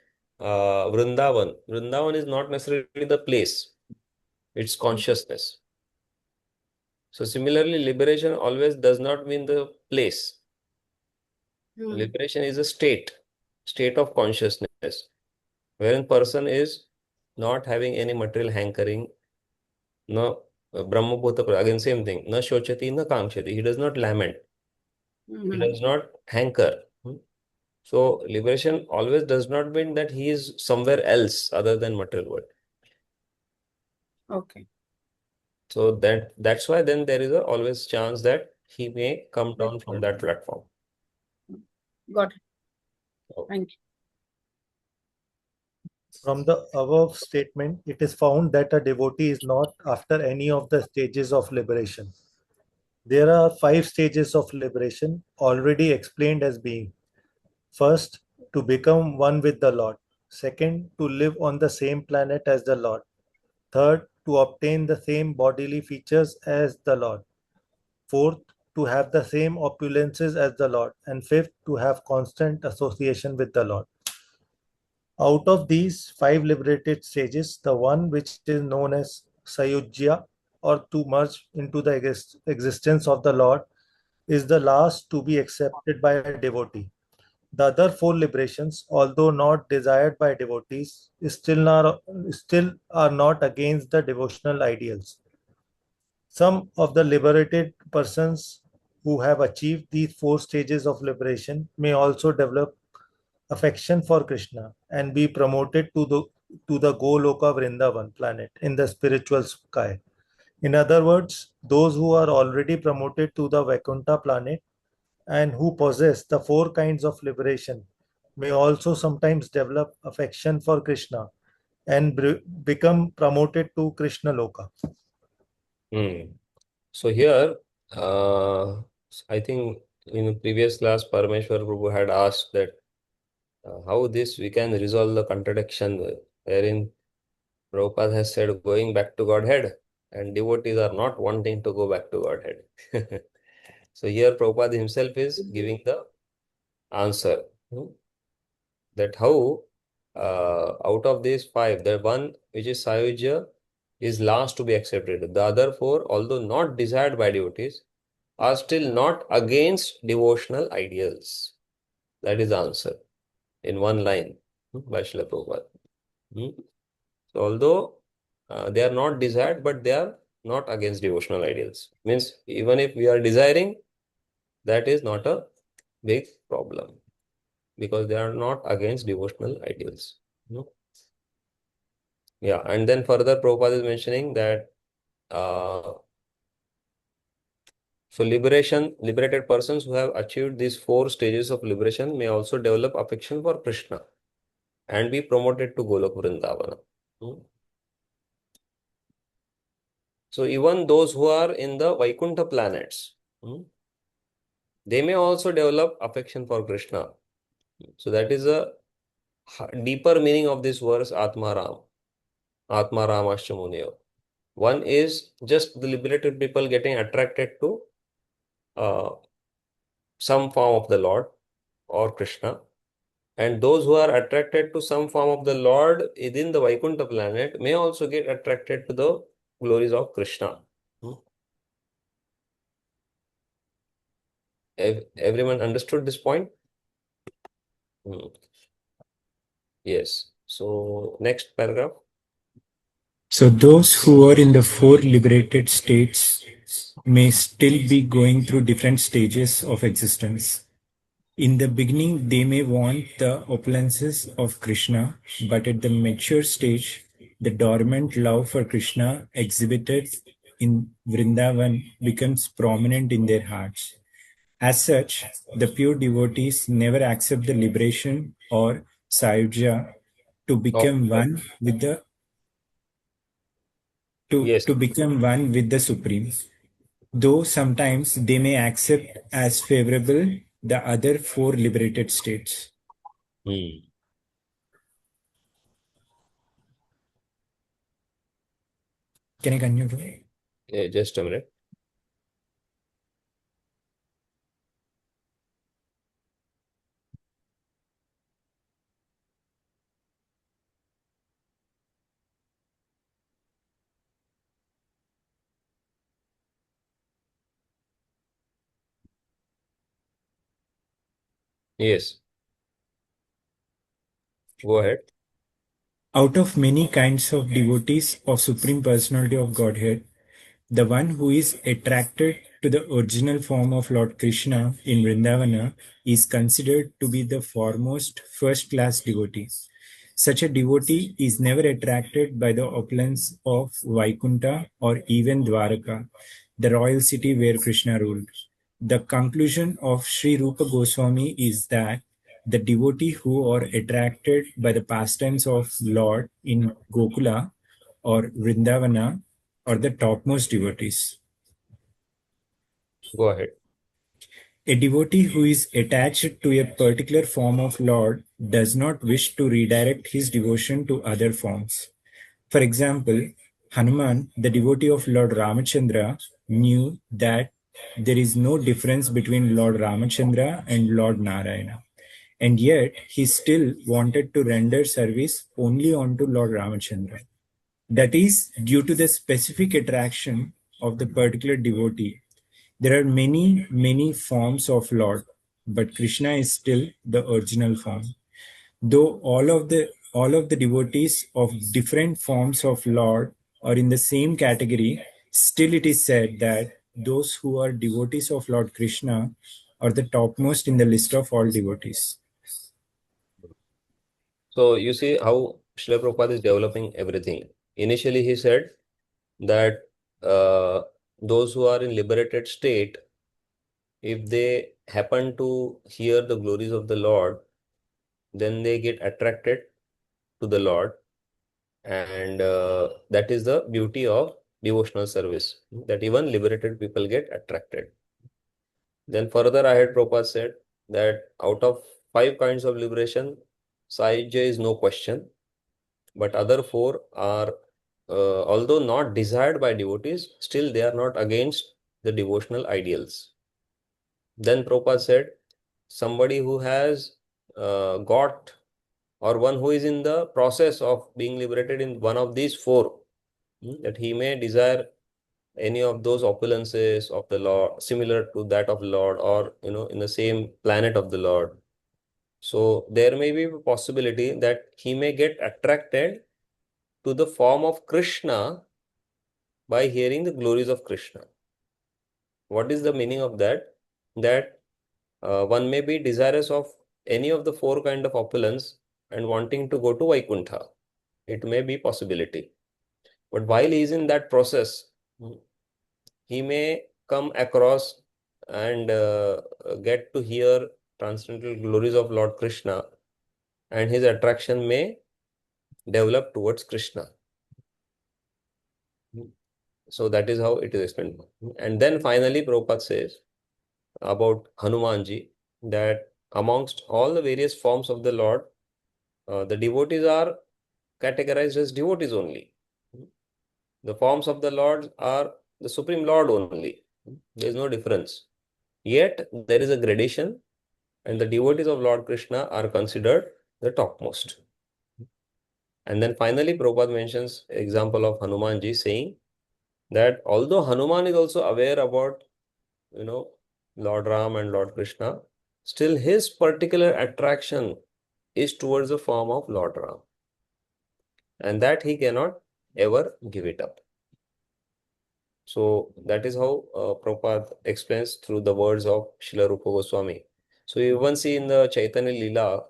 Vrindavan. Vrindavan is not necessarily the place. It's consciousness. So similarly, liberation always does not mean the place. Liberation is a state of consciousness, wherein person is not having any material hankering. No, Brahmabhuta, again same thing. Na shochati, na kamshati. He does not lament. He does not hanker. So liberation always does not mean that he is somewhere else other than material world. Okay. So that's why then there is always chance that he may come down from that platform. Got it. Thank you. From the above statement, it is found that a devotee is not after any of the stages of liberation. There are 5 stages of liberation already explained as being: first, to become one with the Lord; second, to live on the same planet as the Lord; third, to obtain the same bodily features as the Lord; fourth, to have the same opulences as the Lord; and fifth, to have constant association with the Lord. Out of these 5 liberated stages, the one which is known as Sayujya, or to merge into the existence of the Lord, is the last to be accepted by a devotee. The other 4 liberations, although not desired by devotees, still are not against the devotional ideals. Some of the liberated persons who have achieved these 4 stages of liberation may also develop affection for Krishna and be promoted to the Goloka Vrindavan planet in the spiritual sky. In other words, those who are already promoted to the Vaikuntha planet and who possess the 4 kinds of liberation may also sometimes develop affection for Krishna and become promoted to Krishna Loka. So here, I think in the previous class, Parameshwar Prabhu had asked that how this we can resolve the contradiction wherein Prabhupada has said going back to Godhead and devotees are not wanting to go back to Godhead. So here Prabhupada himself is giving the answer that how out of these 5, the one which is Sayujya is last to be accepted. The other 4, although not desired by devotees, are still not against devotional ideals. That is the answer in one line by Srila Prabhupada. So although they are not desired, but they are not against devotional ideals. Means even if we are desiring, that is not a big problem because they are not against devotional ideals. Yeah, and then further Prabhupada is mentioning that so liberated persons who have achieved these 4 stages of liberation may also develop affection for Krishna and be promoted to Golok Vrindavana. So even those who are in the Vaikuntha planets, they may also develop affection for Krishna. So that is a deeper meaning of this verse Atmaram. Atmaramascha Muniyo. One is just the liberated people getting attracted to some form of the Lord or Krishna. And those who are attracted to some form of the Lord within the Vaikuntha planet may also get attracted to the glories of Krishna. Everyone understood this point? Yes. So next paragraph. So those who are in the 4 liberated states may still be going through different stages of existence. In the beginning, they may want the opulences of Krishna, but at the mature stage, the dormant love for Krishna exhibited in Vrindavan becomes prominent in their hearts. As such, the pure devotees never accept the liberation or sayuja to become one with the to become one with the Supreme. Though sometimes they may accept as favorable the other four liberated states. Can I continue? Yeah, just a minute. Yes. Go ahead. Out of many kinds of devotees of Supreme Personality of Godhead, the one who is attracted to the original form of Lord Krishna in Vrindavana is considered to be the foremost first-class devotee. Such a devotee is never attracted by the opulence of Vaikunta or even Dwaraka, the royal city where Krishna ruled. The conclusion of Sri Rupa Goswami is that the devotee who are attracted by the pastimes of Lord in Gokula or Vrindavana are the topmost devotees. Go ahead. A devotee who is attached to a particular form of Lord does not wish to redirect his devotion to other forms. For example, Hanuman, the devotee of Lord Ramachandra, knew that there is no difference between Lord Ramachandra and Lord Narayana. And yet, he still wanted to render service only unto Lord Ramachandra. That is due to the specific attraction of the particular devotee. There are many, many forms of Lord, but Krishna is still the original form. Though all of the devotees of different forms of Lord are in the same category, still it is said that those who are devotees of Lord Krishna are the topmost in the list of all devotees. So you see how Srila Prabhupada is developing everything. Initially, he said that those who are in liberated state, if they happen to hear the glories of the Lord, then they get attracted to the Lord. And that is the beauty of devotional service, that even liberated people get attracted. Then further, I had Prabhupada said that out of 5 kinds of liberation, Sahajya is no question, but other 4 are, although not desired by devotees, still they are not against the devotional ideals. Then Prabhupada said, somebody who has got, or one who is in the process of being liberated in one of these 4, that he may desire any of those opulences of the Lord, similar to that of Lord, or in the same planet of the Lord. So there may be a possibility that he may get attracted to the form of Krishna by hearing the glories of Krishna. What is the meaning of that? That one may be desirous of any of the 4 kind of opulence and wanting to go to Vaikuntha. It may be possibility. But while he is in that process, he may come across and get to hear transcendental glories of Lord Krishna, and his attraction may develop towards Krishna. So that is how it is explained. And then finally, Prabhupada says about Hanumanji that amongst all the various forms of the Lord, the devotees are categorized as devotees only. The forms of the Lord are the Supreme Lord only. There is no difference. Yet there is a gradation, and the devotees of Lord Krishna are considered the topmost. And then finally, Prabhupada mentions example of Hanumanji, saying that although Hanuman is also aware about, Lord Ram and Lord Krishna, still his particular attraction is towards the form of Lord Ram, and that he cannot ever give it up. So that is how Prabhupada explains through the words of Srila Rupa Goswami. So you even see in the Chaitanya Leela,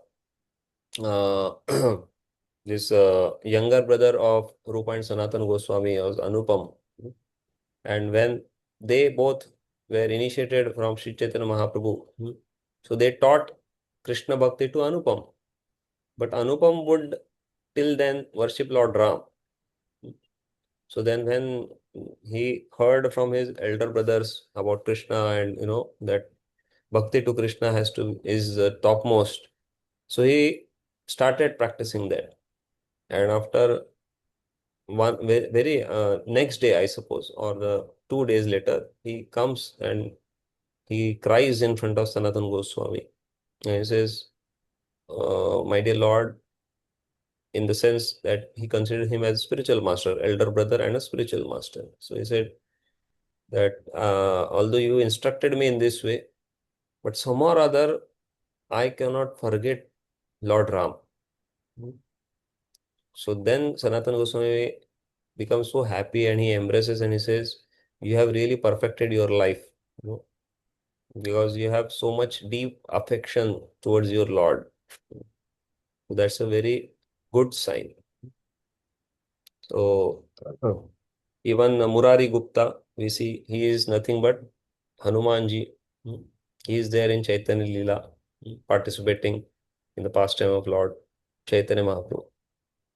this younger brother of Rupa and Sanatan Goswami was Anupam. And when they both were initiated from Sri Chaitanya Mahaprabhu. So they taught Krishna Bhakti to Anupam. But Anupam would till then worship Lord Ram. So then when he heard from his elder brothers about Krishna and that Bhakti to Krishna is topmost. So he started practicing that. And after one very next day, I suppose, or the 2 days later, he comes and he cries in front of Sanatana Goswami. And he says, my dear Lord, in the sense that he considered him as spiritual master, elder brother and a spiritual master. So he said that although you instructed me in this way, but somehow or other, I cannot forget Lord Ram. So then Sanatana Goswami becomes so happy and he embraces and he says, you have really perfected your life, because you have so much deep affection towards your Lord. So that's a very good sign. So even Murari Gupta, we see he is nothing but Hanumanji. He is there in Chaitanya Leela, participating in the pastime of Lord Chaitanya Mahaprabhu.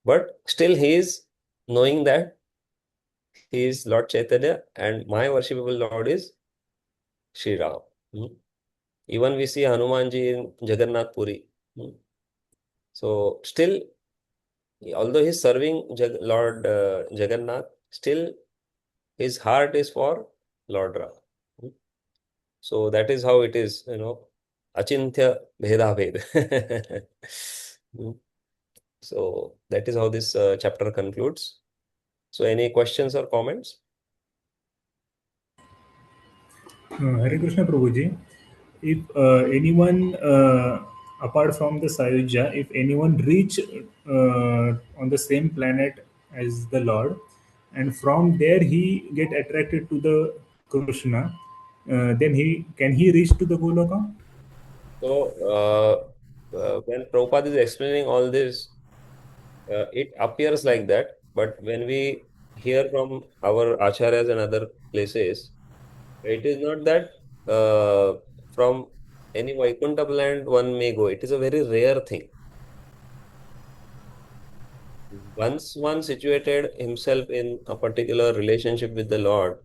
But still he is knowing that he is Lord Chaitanya and my worshipable Lord is Sri Ram. Even we see Hanumanji in Jagannath Puri. So still, although he is serving Lord Jagannath, still his heart is for Lord Ram. So that is how it is, Achintya Bheda Bhed. So that is how this chapter concludes. So any questions or comments? Hare Krishna Prabhuji, if anyone apart from the Sayuja, if anyone reach on the same planet as the Lord, and from there he get attracted to the Krishna, then he reach to the Goloka? So when Prabhupada is explaining all this, it appears like that. But when we hear from our acharyas and other places, it is not that from any Vaikuntha land one may go. It is a very rare thing. Once one situated himself in a particular relationship with the Lord,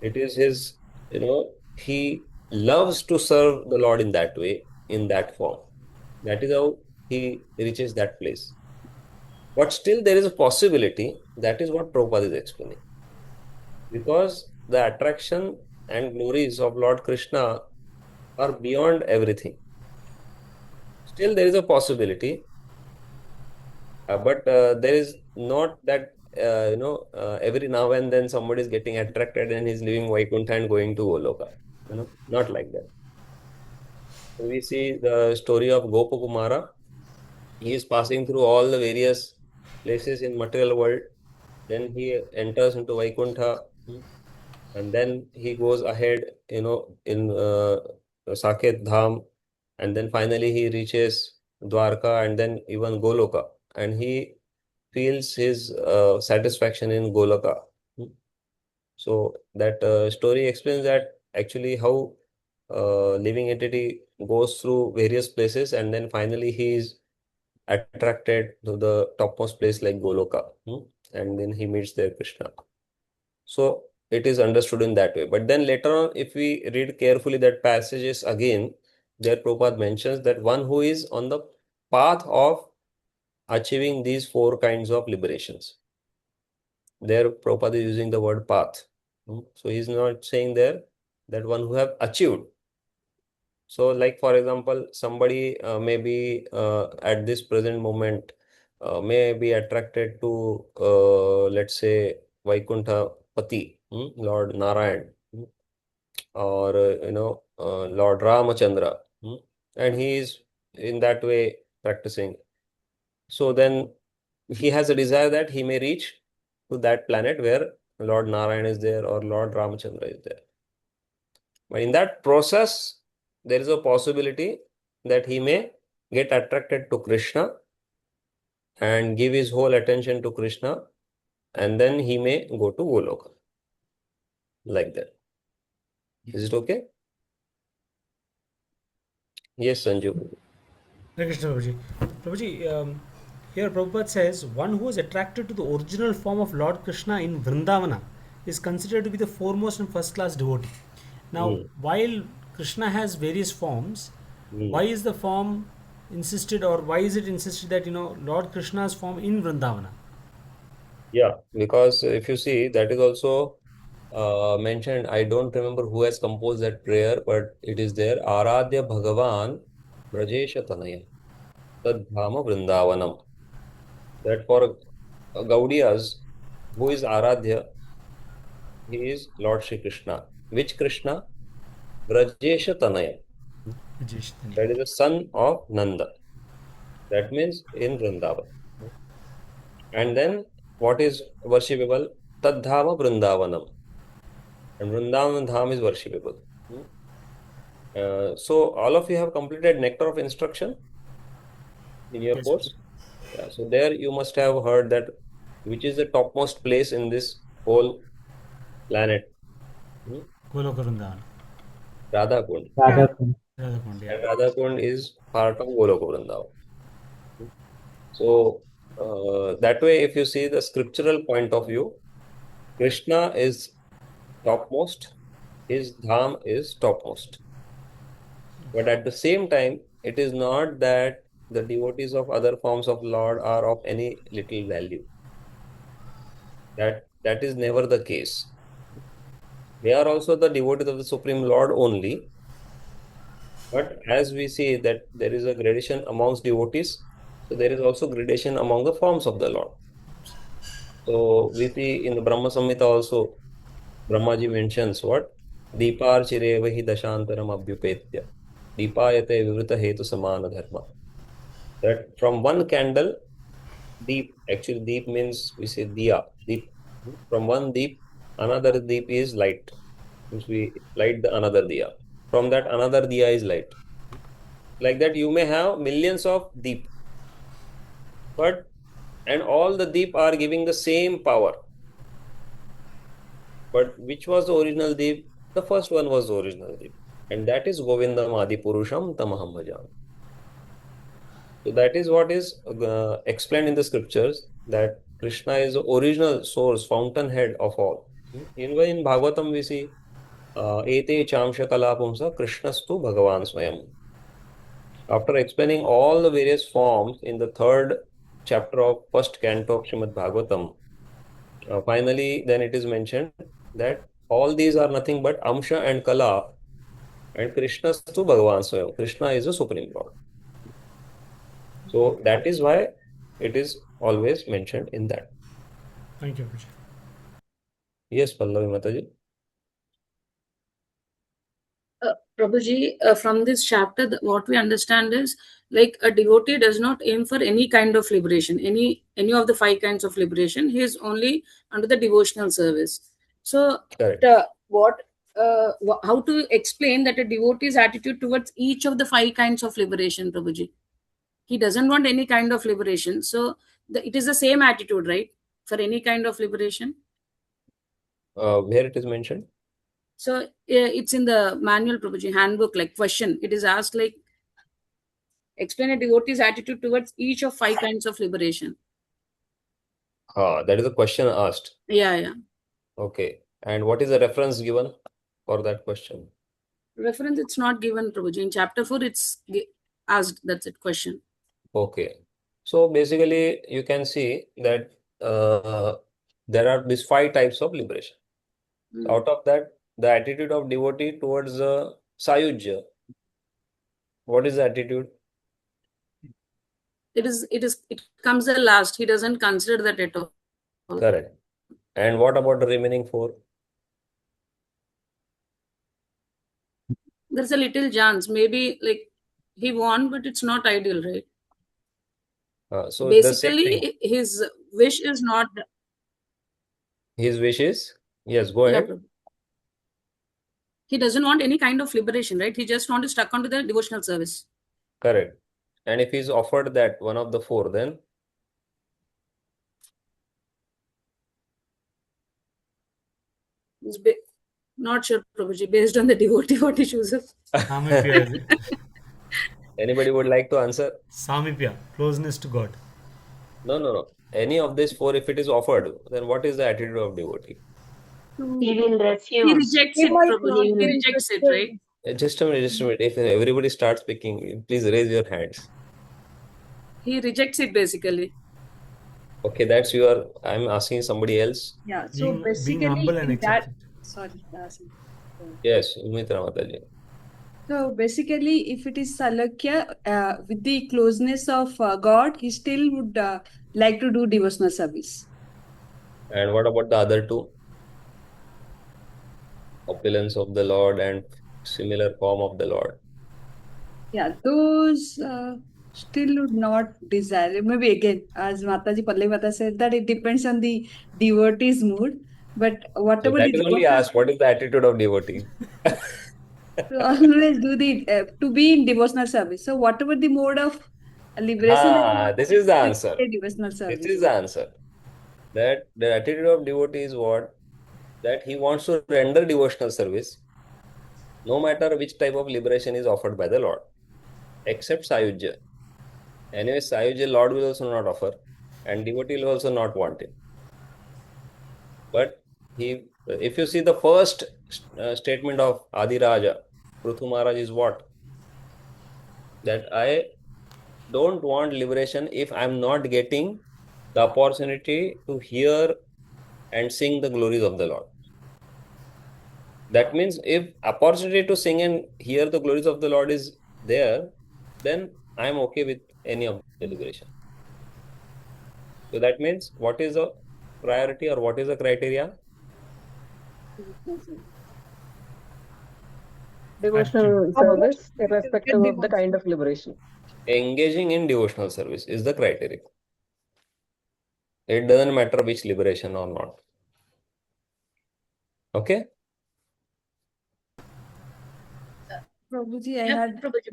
it is his, he loves to serve the Lord in that way, in that form. That is how he reaches that place. But still, there is a possibility. That is what Prabhupada is explaining. Because the attraction and glories of Lord Krishna are beyond everything. Still, there is a possibility. But there is not that, every now and then somebody is getting attracted and is leaving Vaikuntha and going to Goloka. Not like that. So we see the story of Gopakumara. He is passing through all the various places in material world. Then he enters into Vaikuntha, and then he goes ahead, in Saket Dham, and then finally he reaches Dwarka and then even Goloka, and he feels his satisfaction in Goloka. So that story explains that actually how living entity goes through various places and then finally he is attracted to the topmost place like Goloka, and then he meets there Krishna. So it is understood in that way. But then later on, if we read carefully that passages again, there Prabhupada mentions that one who is on the path of achieving these four kinds of liberations. There Prabhupada is using the word path. So he is not saying there that one who have achieved. So like for example, somebody may be at this present moment may be attracted to let's say Vaikuntha Pati, Lord Narayan, or Lord Ramachandra, and he is in that way practicing. So then he has a desire that he may reach to that planet where Lord Narayan is there or Lord Ramachandra is there. But in that process, there is a possibility that he may get attracted to Krishna and give his whole attention to Krishna, and then he may go to Goloka. Like that. Is it okay? Yes, Sanju. Hare Krishna, Prabhuji. Prabhuji, here Prabhupada says, one who is attracted to the original form of Lord Krishna in Vrindavana is considered to be the foremost and first class devotee. Now, while Krishna has various forms, why is the form insisted, or why is it insisted that, Lord Krishna's form in Vrindavana? Yeah, because if you see, that is also mentioned. I don't remember who has composed that prayer, but it is there. Aradhya Bhagavan Brajesha Tanaya Tadhama Vrindavanam. That for Gaudiyas, who is Aradhya? He is Lord Shri Krishna. Which Krishna? Brajesha Tanaya. That is the son of Nanda. That means in Vrindavan. And then what is worshipable? Tadhama Vrindavanam. And Vrindavan Dham is worshipable. So all of you have completed Nectar of Instruction in your course. Yeah, so there you must have heard that which is the topmost place in this whole planet. Goloka Vrindavana. Radha Kund. Radha-kund. Radha-kund, yeah. And Radha Kund is part of Goloka Vrindavan. So that way, if you see the scriptural point of view, Krishna is topmost, his dham is topmost. But at the same time, it is not that the devotees of other forms of Lord are of any little value. That is never the case. They are also the devotees of the Supreme Lord only. But as we see that there is a gradation amongst devotees, so there is also gradation among the forms of the Lord. So we see in the Brahma Samhita also, Brahmaji mentions what? Deepar chirevahi dashantaram abhyupetya. Deepayate vivrita hetu samana dharma. That from one candle, deep, actually deep means we say diya, deep. From one deep, another deep is light. Means we light the another diya. From that another diya is light. Like that you may have millions of deep. And all the deep are giving the same power. But which was the original deep? The first one was the original deep. And that is Govindam Adi Purusham Tamaham Bhajam. So that is what is explained in the scriptures, that Krishna is the original source, fountainhead of all. Even in Bhagavatam we see Ete Chamsha Kalapumsa Krishnastu Bhagavan Swayam. After explaining all the various forms in the third chapter of first canto of Srimad Bhagavatam, finally then it is mentioned that all these are nothing but Amsha and Kala, and Krishnastu Bhagavan Swayam. Krishna is the Supreme Lord. So that is why it is always mentioned in that. Thank you, Prabhuji. Yes, Pallavi Mataji. Prabhuji, from this chapter, what we understand is like a devotee does not aim for any kind of liberation, any of the 5 kinds of liberation. He is only under the devotional service. So, how to explain that a devotee's attitude towards each of the 5 kinds of liberation, Prabhuji? He doesn't want any kind of liberation. So, it is the same attitude, right? For any kind of liberation. Where it is mentioned? So it's in the manual, Prabhuji, handbook, like question. It is asked like, explain a devotee's attitude towards each of 5 kinds of liberation. That is the question asked. Yeah. Okay. And what is the reference given for that question? Reference, it's not given, Prabhuji. In chapter 4, it's asked. That's it, question. Okay. So basically, you can see that there are these 5 types of liberation. Out of that, the attitude of devotee towards Sayujya. What is the attitude? It comes the last. He doesn't consider that at all. Correct. And what about the remaining 4? There's a little chance. Maybe like he won, but it's not ideal, right? So basically, his wish is not. His wish is? Yes, go ahead. Yeah, he doesn't want any kind of liberation, right? He just wants to stuck onto the devotional service. Correct. And if he's offered that one of the 4, then? Not sure, Prabhuji. Based on the devotee, what he chooses. Samipya, is it? Anybody would like to answer? Samipya, closeness to God. No, no, no. Any of these four, if it is offered, then what is the attitude of devotee? He will He refuse. rejects He it, might not Prabhuji. be He rejects it, interested. right? Just a minute, just a minute. If everybody starts speaking, please raise your hands. He rejects it basically. Okay, that's your. I'm asking somebody else. Yeah. So Being basically, humble and in that, accepted. sorry. Yes, Umitra Mataji. So basically, if it is Salakya, with the closeness of God, he still would like to do devotional service. And what about the other two? Opulence of the Lord and similar form of the Lord. Yeah, those still would not desire. Maybe again, as Mataji Pallavi Mata said, that it depends on the devotee's mood. But So whatever that the is only devotional, asked. What is the attitude of devotee? to always do the to be in devotional service. So whatever the mode of liberation that you want, This is the it will answer. be a devotional This service. is the answer. That the attitude of devotee is what? That he wants to render devotional service, no matter which type of liberation is offered by the Lord, except Sayujya. Anyway, Sayujya Lord will also not offer, and devotee will also not want it. But if you see the first statement of Adi Raja, Prithu Maharaj is what? That I don't want liberation if I'm not getting the opportunity to hear and sing the glories of the Lord. That means if opportunity to sing and hear the glories of the Lord is there, then I'm okay with any of the liberation. So that means what is the priority or what is the criteria? Devotional service, irrespective of the kind of liberation. Engaging in devotional service is the criteria. It doesn't matter which liberation or not. Okay? Prabhuji, I Yeah, had Prabhuji.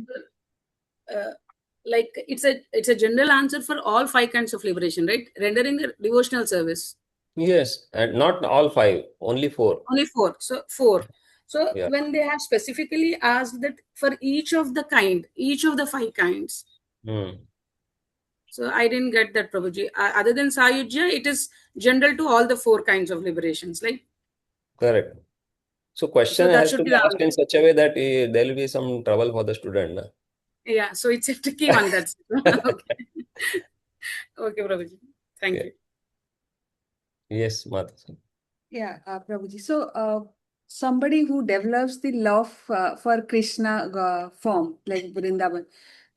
Like it's a general answer for all five kinds of liberation, right? Rendering the devotional service. Yes, and not all five, only four. Only four. So four. So Yeah. when they have specifically asked that for each of the five kinds. So I didn't get that, Prabhuji. Other than Sayujya, it is general to all the four kinds of liberations, like. Correct. So question So that has should to be be the asked in answer. such a way that there will be some trouble for the student. Na? Yeah, so it's a tricky one. That's okay. Okay, Prabhuji. Thank Yeah. you. Yes, Mata. Yeah, Prabhuji. So, somebody who develops the love for Krishna form, like Vrindavan,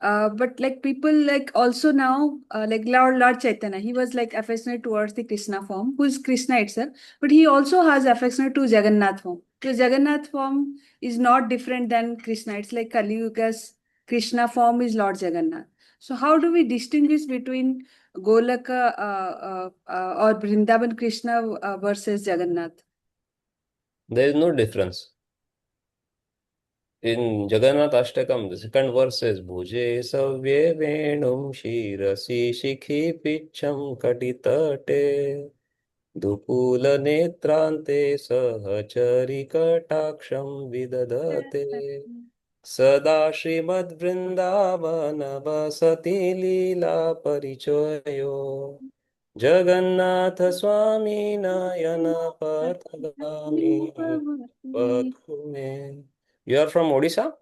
but like people like also now, like Lord Chaitanya, he was like affectionate towards the Krishna form, who is Krishna itself, but he also has affectionate to Jagannath form. So Jagannath form is not different than Krishna. It's like Kali Yuga's Krishna form is Lord Jagannath. So how do we distinguish between Golaka or Vrindavan Krishna versus Jagannath? There is no difference. In Jagannath Ashtakam, the second verse says, Bhuje savye venum shirasi shikhi picham kaditate dupula netrante sahachari kataksham vidadate sada Srimad Vrindavan vasati lila parichoyo Jagannath Swami Nayana Pathagami Pathume. You are from Odisha?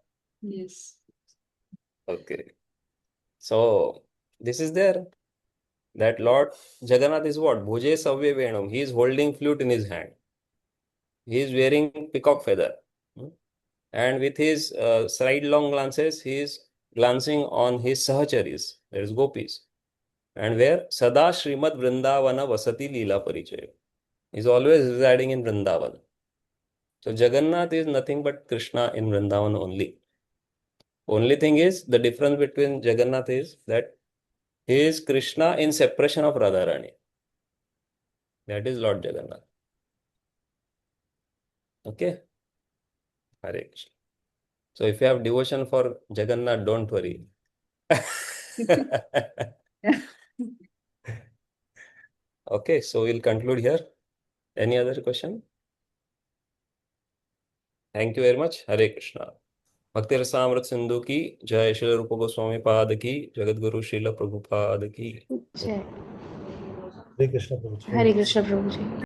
Yes. Okay. So this is there. That Lord Jagannath is what? Bhuje Savve Venam. He is holding flute in his hand. He is wearing peacock feather. And with his sidelong glances, he is glancing on his sahacharis, that is gopis. And where? Sada Srimad Vrindavana Vasati Leela Parichaya. He is always residing in Vrindavan. So Jagannath is nothing but Krishna in Vrindavan only. Only thing is, the difference between Jagannath is that he is Krishna in separation of Radharani. That is Lord Jagannath. Okay? Hare Krishna. So if you have devotion for Jagannath, don't worry. Okay, so we'll conclude here. Any other question? Thank you very much. Hare Krishna. Bhakti Rasamrit Sindhu ki Jai, Srila Rupa Goswami Pad ki, Jagat Guru Srila Prabhupada ki. Jai. Hare Krishna Prabhuji. Hare Krishna Prabhuji.